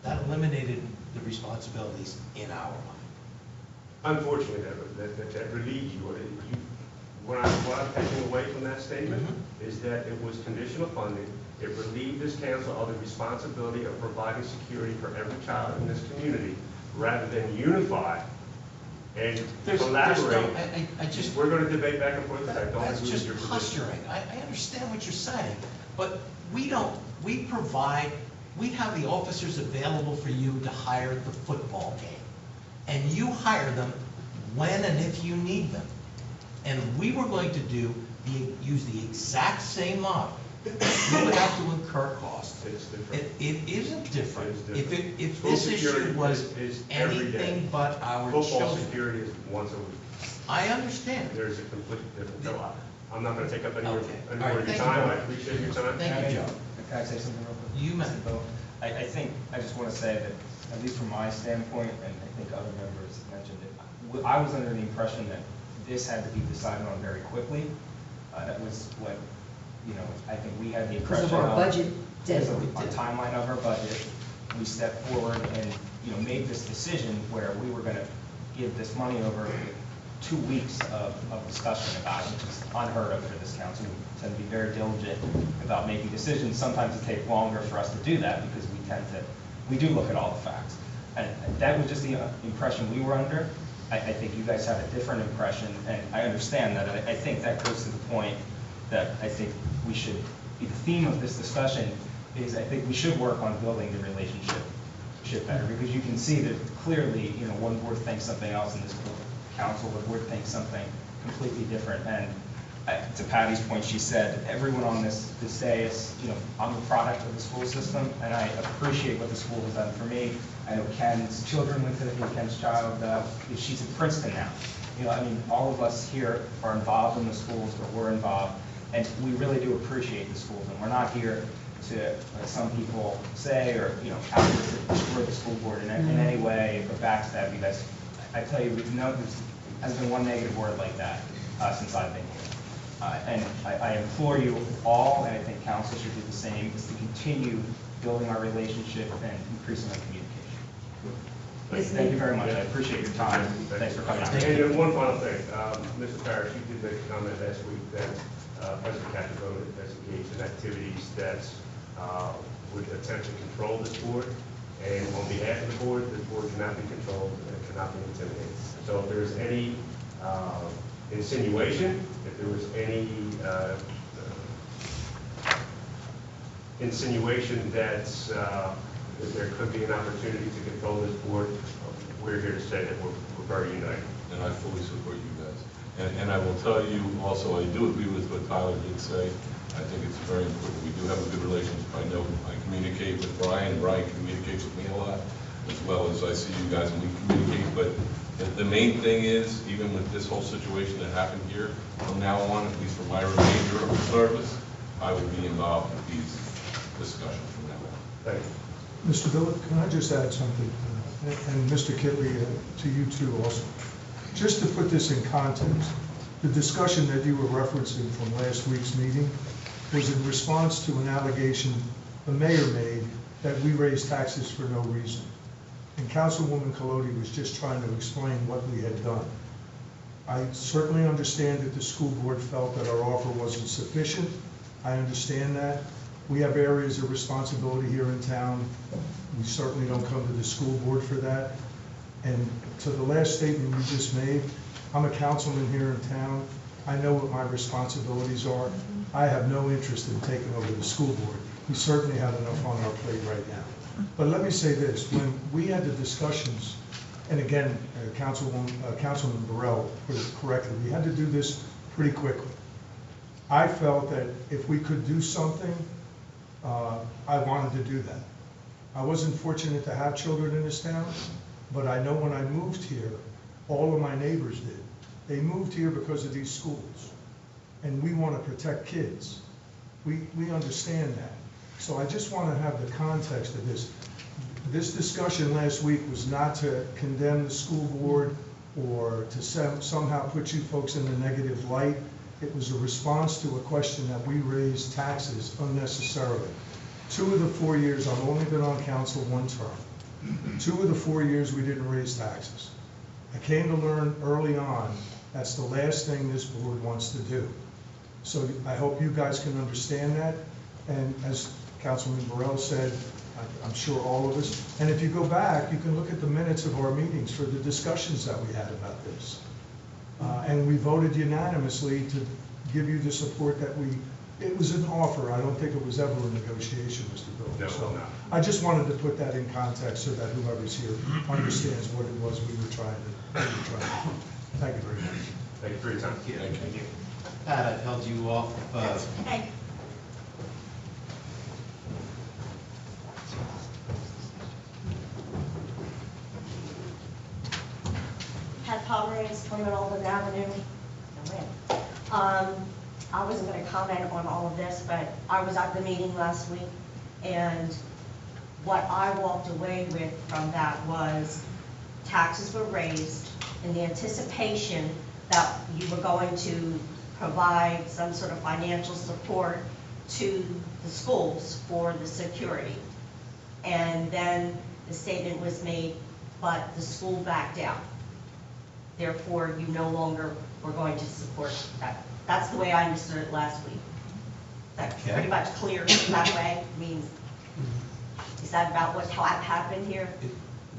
that eliminated the responsibilities in our mind. Unfortunately, that relieved you. What I'm taking away from that statement is that it was conditional funding. It relieved this council of the responsibility of providing security for every child in this community, rather than unify and collaborate. We're going to debate back and forth. I don't That's agree just with your position. posturing. I understand what you're saying, but we have the officers available for you to hire at the football game. And you hire them when and if you need them. And we were going to use the exact same model. You would have to incur costs. It's different. It isn't different. It is different. If School this security issue was is every day. anything but our Football children. security is once a week. I understand. There's a completely different bill. I'm not going to take up any more Okay. of All right. your Thank you time. very I much. appreciate your time. Thank you, Joe. Can I say something real quick? You may. I think, I just want to say that, at least from my standpoint, and I think other members mentioned it, I was under the impression that this had to be decided on very quickly. That was what, I think we had the impression Because of our budget because of deadline. our timeline of our budget, we stepped forward and, made this decision where we were going to give this money over 2 weeks of discussion about it, which is unheard of for this council. We tend to be very diligent about making decisions. Sometimes it takes longer for us to do that because we do look at all the facts. And that was just the impression we were under. I think you guys have a different impression, and I understand that. I think that goes to the point that I think we should, the theme of this discussion is I think we should work on building the relationship better, because you can see that clearly, one board thinks something else, and this council board thinks something completely different. And to Patty's point, she said, everyone on this dais, I'm a product of the school system, and I appreciate what the school has done for me. I know Ken's children went to Ken's child, she's at Princeton now. All of us here are involved in the schools, but we're involved, and we really do appreciate the schools, and we're not here to, like some people say, or, out to destroy the school board in any way, or backstab you guys. I tell you, there has been one negative word like that since I've been here. And I implore you all, and I think council should do the same, is to continue building our relationship and increasing our communication. Thank you very much. I appreciate your time. Thanks for coming out. And then one final thing. Mr. Parrish, you did make a comment last week that President Capitone has engaged in activities that would attempt to control this board. And on behalf of the board cannot be controlled and cannot be intimidated. So if there's any insinuation, if there was any insinuation that there could be an opportunity to control this board, we're here to say that we're very united. And I fully support you guys. And I will tell you also, I do agree with what Tyler did say. I think it's very important. We do have a good relationship. I know I communicate with Brian. Brian communicates with me a lot, as well as I see you guys and we communicate. But the main thing is, even with this whole situation that happened here, from now on, at least for my remainder of the service, I will be involved with these discussions from now on. Thank you. Mr. Billett, can I just add something? And Mr. Kitley, to you too also. Just to put this in context, the discussion that you were referencing from last week's meeting was in response to an allegation the mayor made that we raised taxes for no reason. And Councilwoman Colodi was just trying to explain what we had done. I certainly understand that the school board felt that our offer wasn't sufficient. I understand that. We have areas of responsibility here in town. We certainly don't come to the school board for that. And to the last statement you just made, I'm a councilman here in town. I know what my responsibilities are. I have no interest in taking over the school board. We certainly have enough on our plate right now. But let me say this, when we had the discussions, and again, Councilman Burrell put it correctly, we had to do this pretty quickly. I felt that if we could do something, I wanted to do that. I wasn't fortunate to have children in this town, but I know when I moved here, all of my neighbors did. They moved here because of these schools, and we want to protect kids. We understand that. So I just want to have the context of this. This discussion last week was not to condemn the school board or to somehow put you folks in a negative light. It was a response to a question that we raised taxes unnecessarily. 2 of the 4 years, I've only been on council 1 term. 2 of the 4 years, we didn't raise taxes. I came to learn early on, that's the last thing this board wants to do. So I hope you guys can understand that. And as Councilman Burrell said, I'm sure all of us, and if you go back, you can look at the minutes of our meetings for the discussions that we had about this. And we voted unanimously to give you the support that it was an offer. I don't think it was ever a negotiation, Mr. Bill. No, So no. I just wanted to put that in context so that whoever's here understands what it was we were trying to do. Thank you very much. Thank you for your time. Thank you. Pat, I've held you off. Hey, Pat Pomeroy's 21 Alden Avenue. I wasn't going to comment on all of this, but I was at the meeting last week, and what I walked away with from that was taxes were raised in the anticipation that you were going to provide some sort of financial support to the schools for the security. And then the statement was made, but the school backed out. Therefore, you no longer were going to support that. That's the way I understood it last week. That's Okay. pretty much clear that way. I mean, is that about how it happened here?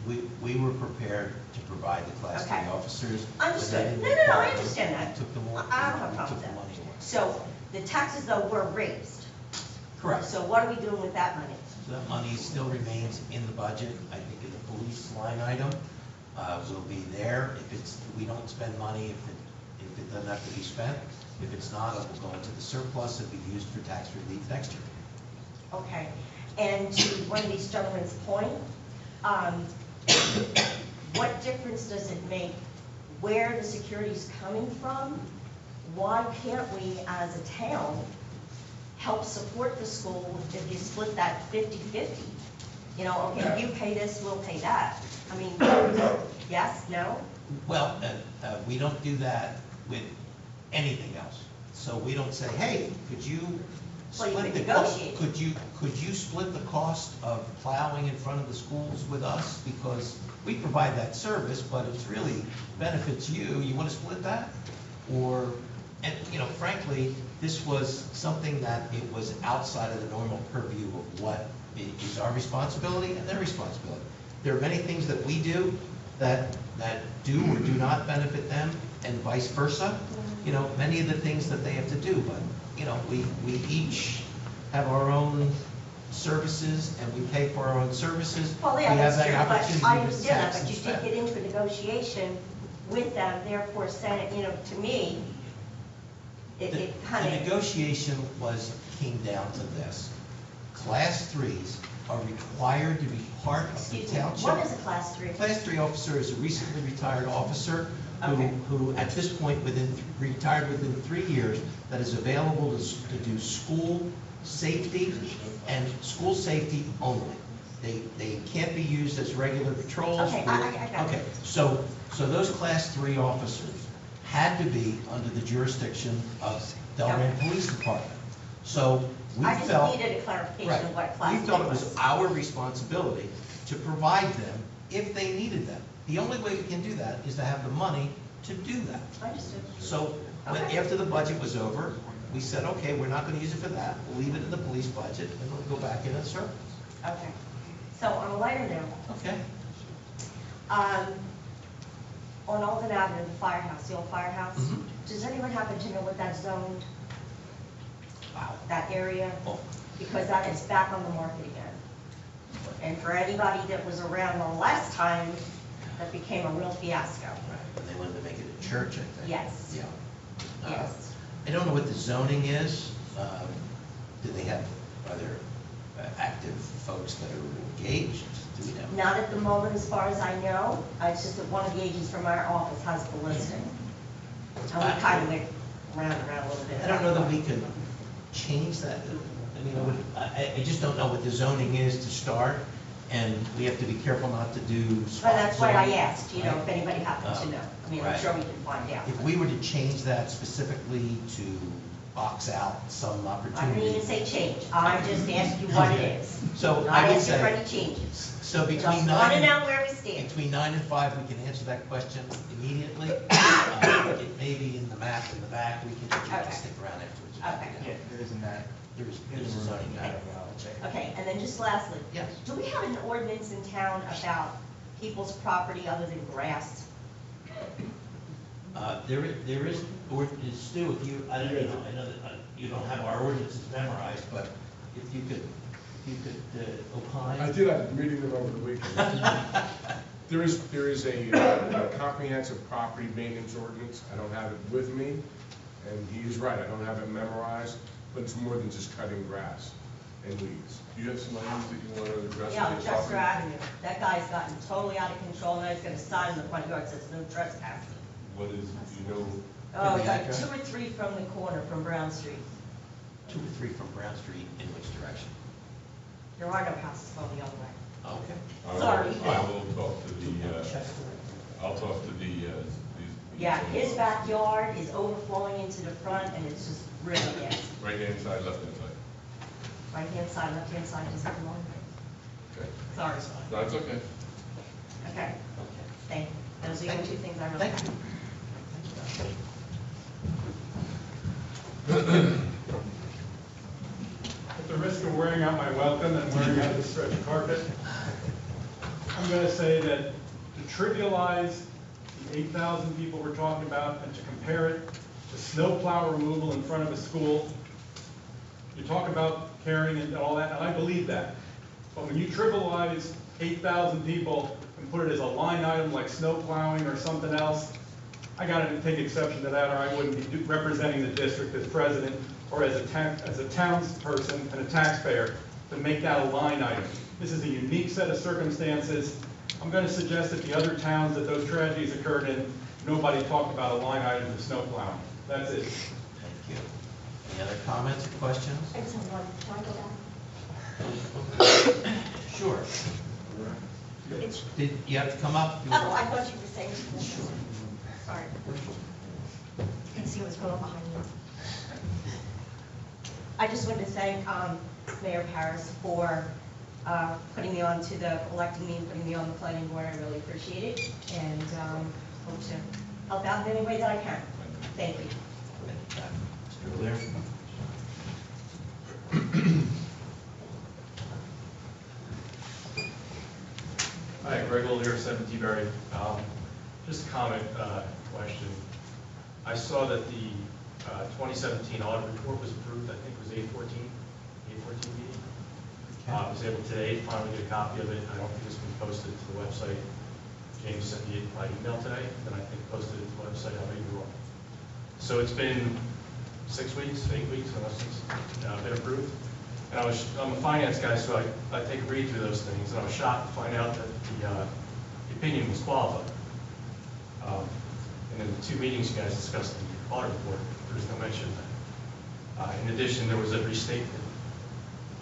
We were prepared to provide the Class Okay. 3 officers. but Understood. they No, didn't I require them. understand that. Took them all. I don't have a problem Took with the that. money away. So the taxes though were raised. Correct. So what are we doing with that money? So that money still remains in the budget. I think in the police line item will be there. If we don't spend money, if it doesn't have to be spent. If it's not, it will go into the surplus and be used for tax relief next year. Okay. And to one of these gentlemen's point, what difference does it make where the security is coming from? Why can't we, as a town, help support the school if you split that 50-50? You know, okay, you pay this, we'll pay that. I mean, yes, no? Well, we don't do that with anything else. So we don't say, hey, could you Well, you split could the cost? negotiate. Could you split the cost of plowing in front of the schools with us? Because we provide that service, but it's really benefits you. You want to split that? Or, and you know, frankly, this was something that it was outside of the normal purview of what is our responsibility and their responsibility. There are many things that we do that do or do not benefit them, and vice versa. You know, many of the things that they have to do, but, you know, we each have our own services, and we pay for our own services. Well, yeah, We have that's that true, but opportunity I to understand that, tax but and you did spend. get into a negotiation with them, therefore saying, you know, to me, it kind The of, negotiation came down to this. Class 3s are required to be part of the excuse me, township. what is a class 3? Class 3 officer is a recently retired officer Okay. who at this point, retired within 3 years, that is available to do school safety and school safety only. They can't be used as regular patrols. Okay, I got it. Okay, so those Class 3 officers had to be under the jurisdiction of Delran Police Department. So we I just felt. needed a clarification Right. of what class We felt it was. was our responsibility to provide them if they needed them. The only way we can do that is to have the money to do that. Understood. So, Okay. after the budget was over, we said, okay, we're not gonna use it for that, we'll leave it in the police budget, and it'll go back in a surplus. Okay. So on a lighter note, Okay? on Alden Avenue, the firehouse, the old firehouse, Mhm. does anyone happen to know what that's zoned, Wow. that area? Oh. Because that is back on the market again. And for anybody that was around the last time, that became a real fiasco. Right, and they wanted to make it a church, I think. Yes. Yeah. Yes. I don't know what the zoning is. Do they have, are there active folks that are engaged? Do we know? Not at the moment, as far as I know. It's just that one of the agents from our office has the listing. And we kind of went around and around a little bit. I don't know that we could change that. I mean, I just don't know what the zoning is to start, and we have to be careful not to do spot But that's why I zoning, asked, you know, if right? anybody happened to know. I mean, I'm Right. sure we can find out. If we were to change that specifically to box out some I didn't opportunity. even say change. I just asked you what it is. So Not I would asking for say, any changes. so Just between want to 9 know where we stand. between 9 and 5, we can answer that question immediately. It may be in the map in the back, we can Okay. stick around afterwards. Okay. Yeah, it is in that. There's a zoning matter. I'll check. Okay, and then just lastly. Yes. Do we have an ordinance in town about people's property other than grass? There is, Stu, if you, I don't know, I know that you don't have our ordinances memorized, but if you could opine. I did have a meeting them over the weekend. There is a comprehensive property maintenance ordinance. I don't have it with me, and he is right, I don't have it memorized, but it's more than just cutting grass and weeds. Do you have some items that you want to address? Yeah, with the Chester property? Avenue. That guy's gotten totally out of control, and he's got a sign in the front yard that says no trespassing. What is, do you know? Oh, the it's like address? 2 or 3 from the corner from Brown Street. 2 or 3 from Brown Street, in which direction? There are no houses going the other way. Okay. I will- Sorry. I will talk to the, I'll talk to the, these. Yeah, his backyard is overflowing into the front, and it's just really nasty. Right-hand side, left-hand side. Right-hand side, left-hand side doesn't belong Okay. there. Sorry. No, it's okay. Okay, thank you. Those are the only 2 things I really Thank have. you. At the risk of wearing out my welcome and wearing out the stretch carpet, I'm going to say that to trivialize the 8,000 people we're talking about and to compare it to snowplow removal in front of a school, you talk about caring and all that, and I believe that. But when you trivialize 8,000 people and put it as a line item like snow plowing or something else, I got to take exception to that, or I wouldn't be representing the district as president or as a townsperson and a taxpayer to make that a line item. This is a unique set of circumstances. I'm going to suggest that the other towns that those tragedies occurred in, nobody talked about a line item of snow plowing. That's it. Thank you. Any other comments or questions? I just have one. Can I go back? Sure. Did you have to come up? You were- Oh, I thought you were saying something. Sorry. You can see what's going on behind you. I just wanted to thank Mayor Paris for putting me on to electing me and putting me on the planning board. I really appreciate it, and hope to help out in any way that I can. Thank you. Mr. O'Leary? Hi, Greg O'Leary, 17 Berry. Just a comment, question. I saw that the 2017 audit report was approved, I think it was 8/14 meeting. I was able today to finally get a copy of it. I don't think it's been posted to the website. James sent me by email today, then I think posted it to the website, I may be wrong. So it's been 6 weeks, 8 weeks, since it's been approved. And I'm a finance guy, so I take a read through those things, and I was shocked to find out that the opinion was qualified. And in the 2 meetings you guys discussed the audit report, there was no mention of that. In addition, there was a restatement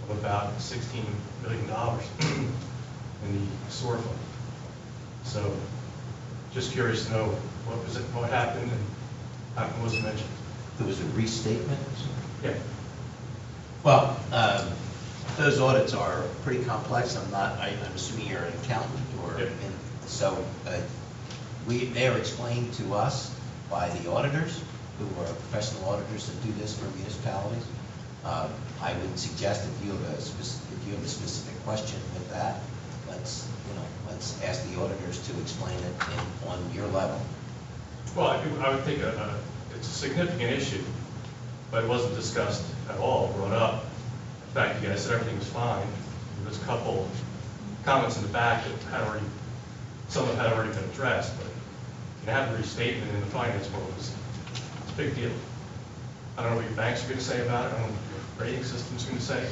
of about $16 million storefront. So, just curious to know what happened and how it wasn't mentioned. There was a restatement? Yeah. Well, those audits are pretty complex. I'm assuming you're an accountant or, Yep. so they are explained to us by the auditors, who are professional auditors that do this for municipalities. I would suggest if you have a specific question with that, let's ask the auditors to explain it on your level. Well, I would think it's a significant issue, but it wasn't discussed at all, brought up. In fact, you guys said everything was fine. There was a couple comments in the back that some of it had already been addressed, but to have a restatement in the finance world it's a big deal. I don't know what your banks are going to say about it. I don't know what your rating system's going to say.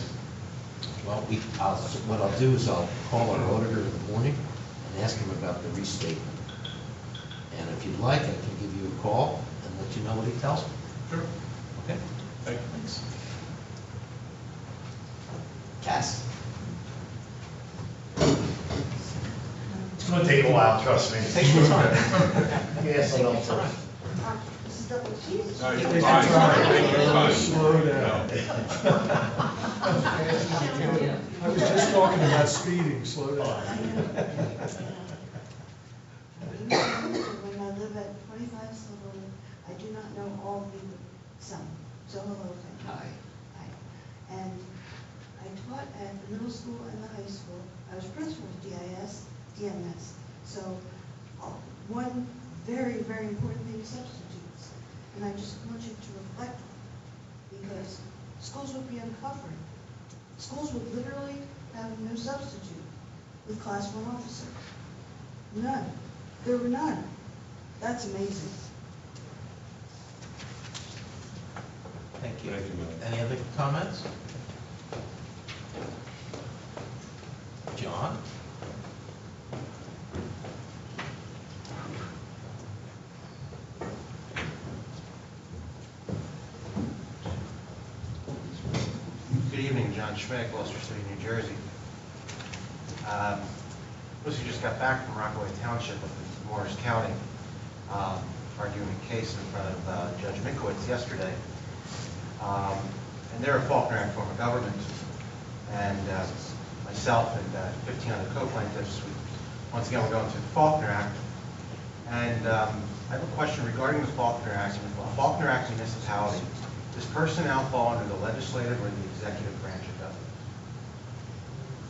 Well, what I'll do is I'll call our auditor in the morning and ask him about the restatement. And if you'd like, I can give you a call and let you know what he tells me. Sure. Okay? Thanks. Cass? It's gonna take a while, trust me. Take your time. Yes, Take I'll your time. This is double cheese. No, Take you're your fine. time. Take your time. Slow down. No. I was just talking about speeding, slow down. When I live at 25 Silver, I do not know all people, some. So hello, thank you. Hi. Hi. And I taught at the middle school and the high school. I was principal of DIS, DMS. So one very, very important thing is substitutes. And I just want you to reflect on it, because schools would be uncovered. Schools would literally have no substitute with class 1 officer. None. There were none. That's amazing. Thank you. Thank you, ma'am. Any other comments? John? Good evening, John Schmidt, Gloucester City, New Jersey. Mostly just got back from Rockaway Township up in Morris County, arguing a case in front of Judge Minkowitz yesterday. And they're a Faulkner Act form of government, and myself and 15 other co-plaintiffs, once again we're going to the Faulkner Act. And I have a question regarding the Faulkner Act. In the Faulkner Act municipality, does personnel fall under the legislative or the executive branch of government?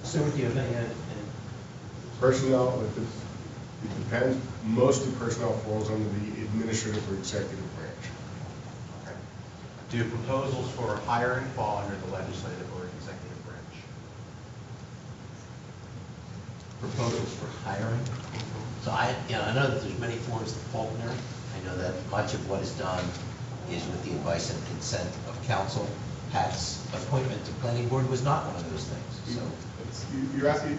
Stuart, do you have any? Personnel, it depends. Mostly personnel falls under the administrative or executive branch. Okay. Do proposals for hiring fall under the legislative or executive branch? Proposals for hiring? So I know that there's many forms of Faulkner. I know that much of what is done is with the advice and consent of council. Pat's appointment to planning board was not one of those things, so. You're asking a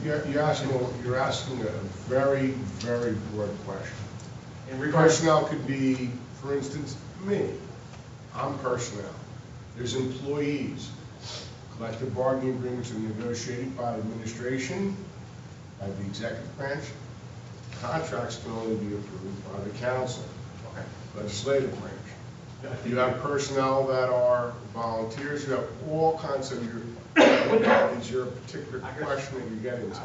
very, very broad question. In regards, Personnel could be, for instance, me. I'm personnel. There's employees. Collective bargaining agreements are negotiated by administration, by the executive branch. Contracts can only be approved by the council, okay. legislative branch. You have personnel that are volunteers. You have all kinds of what is your particular question that you're getting to?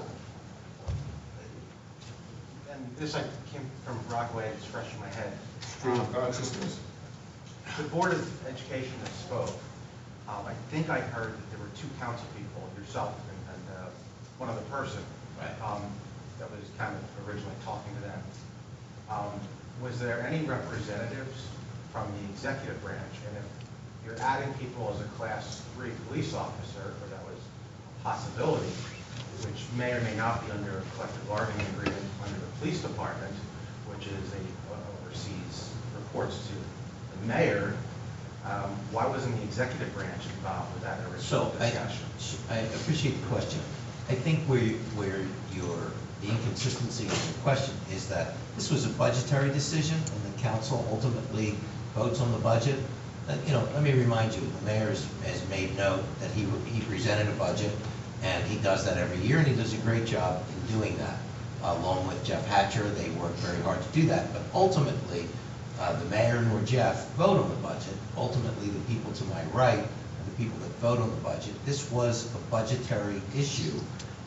And this I came from Rockaway, it's fresh in my head. Stream of consciousness. The Board of Education that spoke, I think I heard that there were 2 council people, yourself and one other person, that was kind of originally talking to them. Was there any representatives from the executive branch? And if you're adding people as a class 3 police officer, or that was a possibility, which may or may not be under a collective bargaining agreement under the police department, which is oversees, reports to the mayor, why wasn't the executive branch involved with that original discussion? I appreciate the question. I think where the inconsistency in the question is that this was a budgetary decision, and the council ultimately votes on the budget. Let me remind you, the mayor has made note that he presented a budget, and he does that every year, and he does a great job in doing that. along with Jeff Hatcher. They worked very hard to do that, but ultimately, the mayor nor Jeff vote on the budget. Ultimately, the people to my right are the people that vote on the budget. This was a budgetary issue,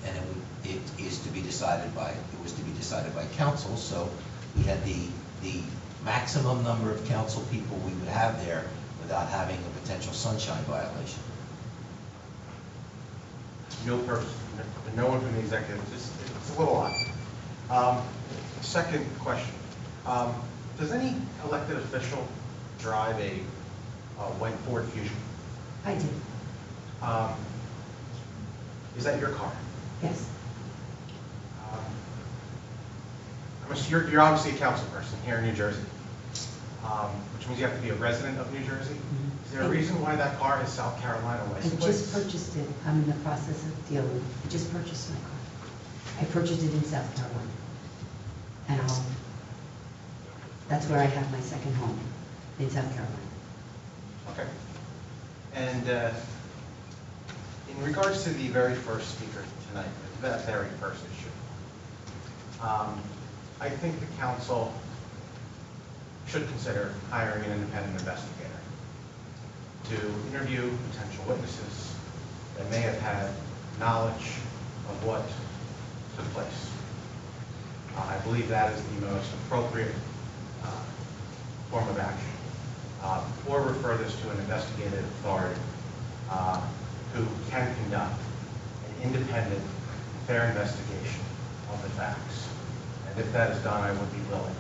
and it was to be decided by council, so we had the maximum number of council people we would have there without having a potential sunshine violation. No person, no one from the executive, it's a little odd. Second question, does any elected official drive a white Ford Fusion? I did, Is that your car? yes. You're obviously a council person here in New Jersey, which means you have to be a resident of New Jersey. Is there a reason why that car is South Carolina I license just plate? purchased it, I'm in the process of dealing, I just purchased my car. I purchased it in South Carolina. And that's where I have my second home, in South Carolina. Okay. And in regards to the very first speaker tonight, that very first issue, I think the council should consider hiring an independent investigator to interview potential witnesses that may have had knowledge of what took place. I believe that is the most appropriate form of action. Or refer this to an investigative authority who can conduct an independent, fair investigation of the facts. And if that is done, I would be willing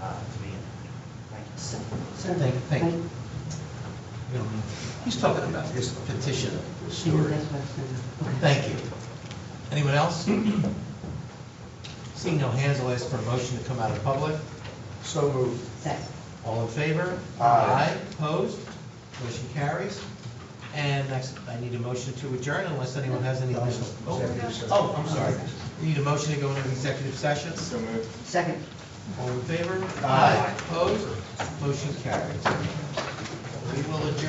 to be in. Thank you. Sir, thank you. He's talking about his petition She story. that's what it's gonna do. Thank you. Anyone else? Seeing no hands, I'll ask for a motion to come out of public. So moved. Second. All in favor? Aye. Opposed? Motion carries. And next, I need a motion to adjourn unless anyone has any additional. Oh, I'm sorry. We need a motion to go into executive session. So moved. Second. All in favor? Aye. Opposed? Motion carries. We will adjourn.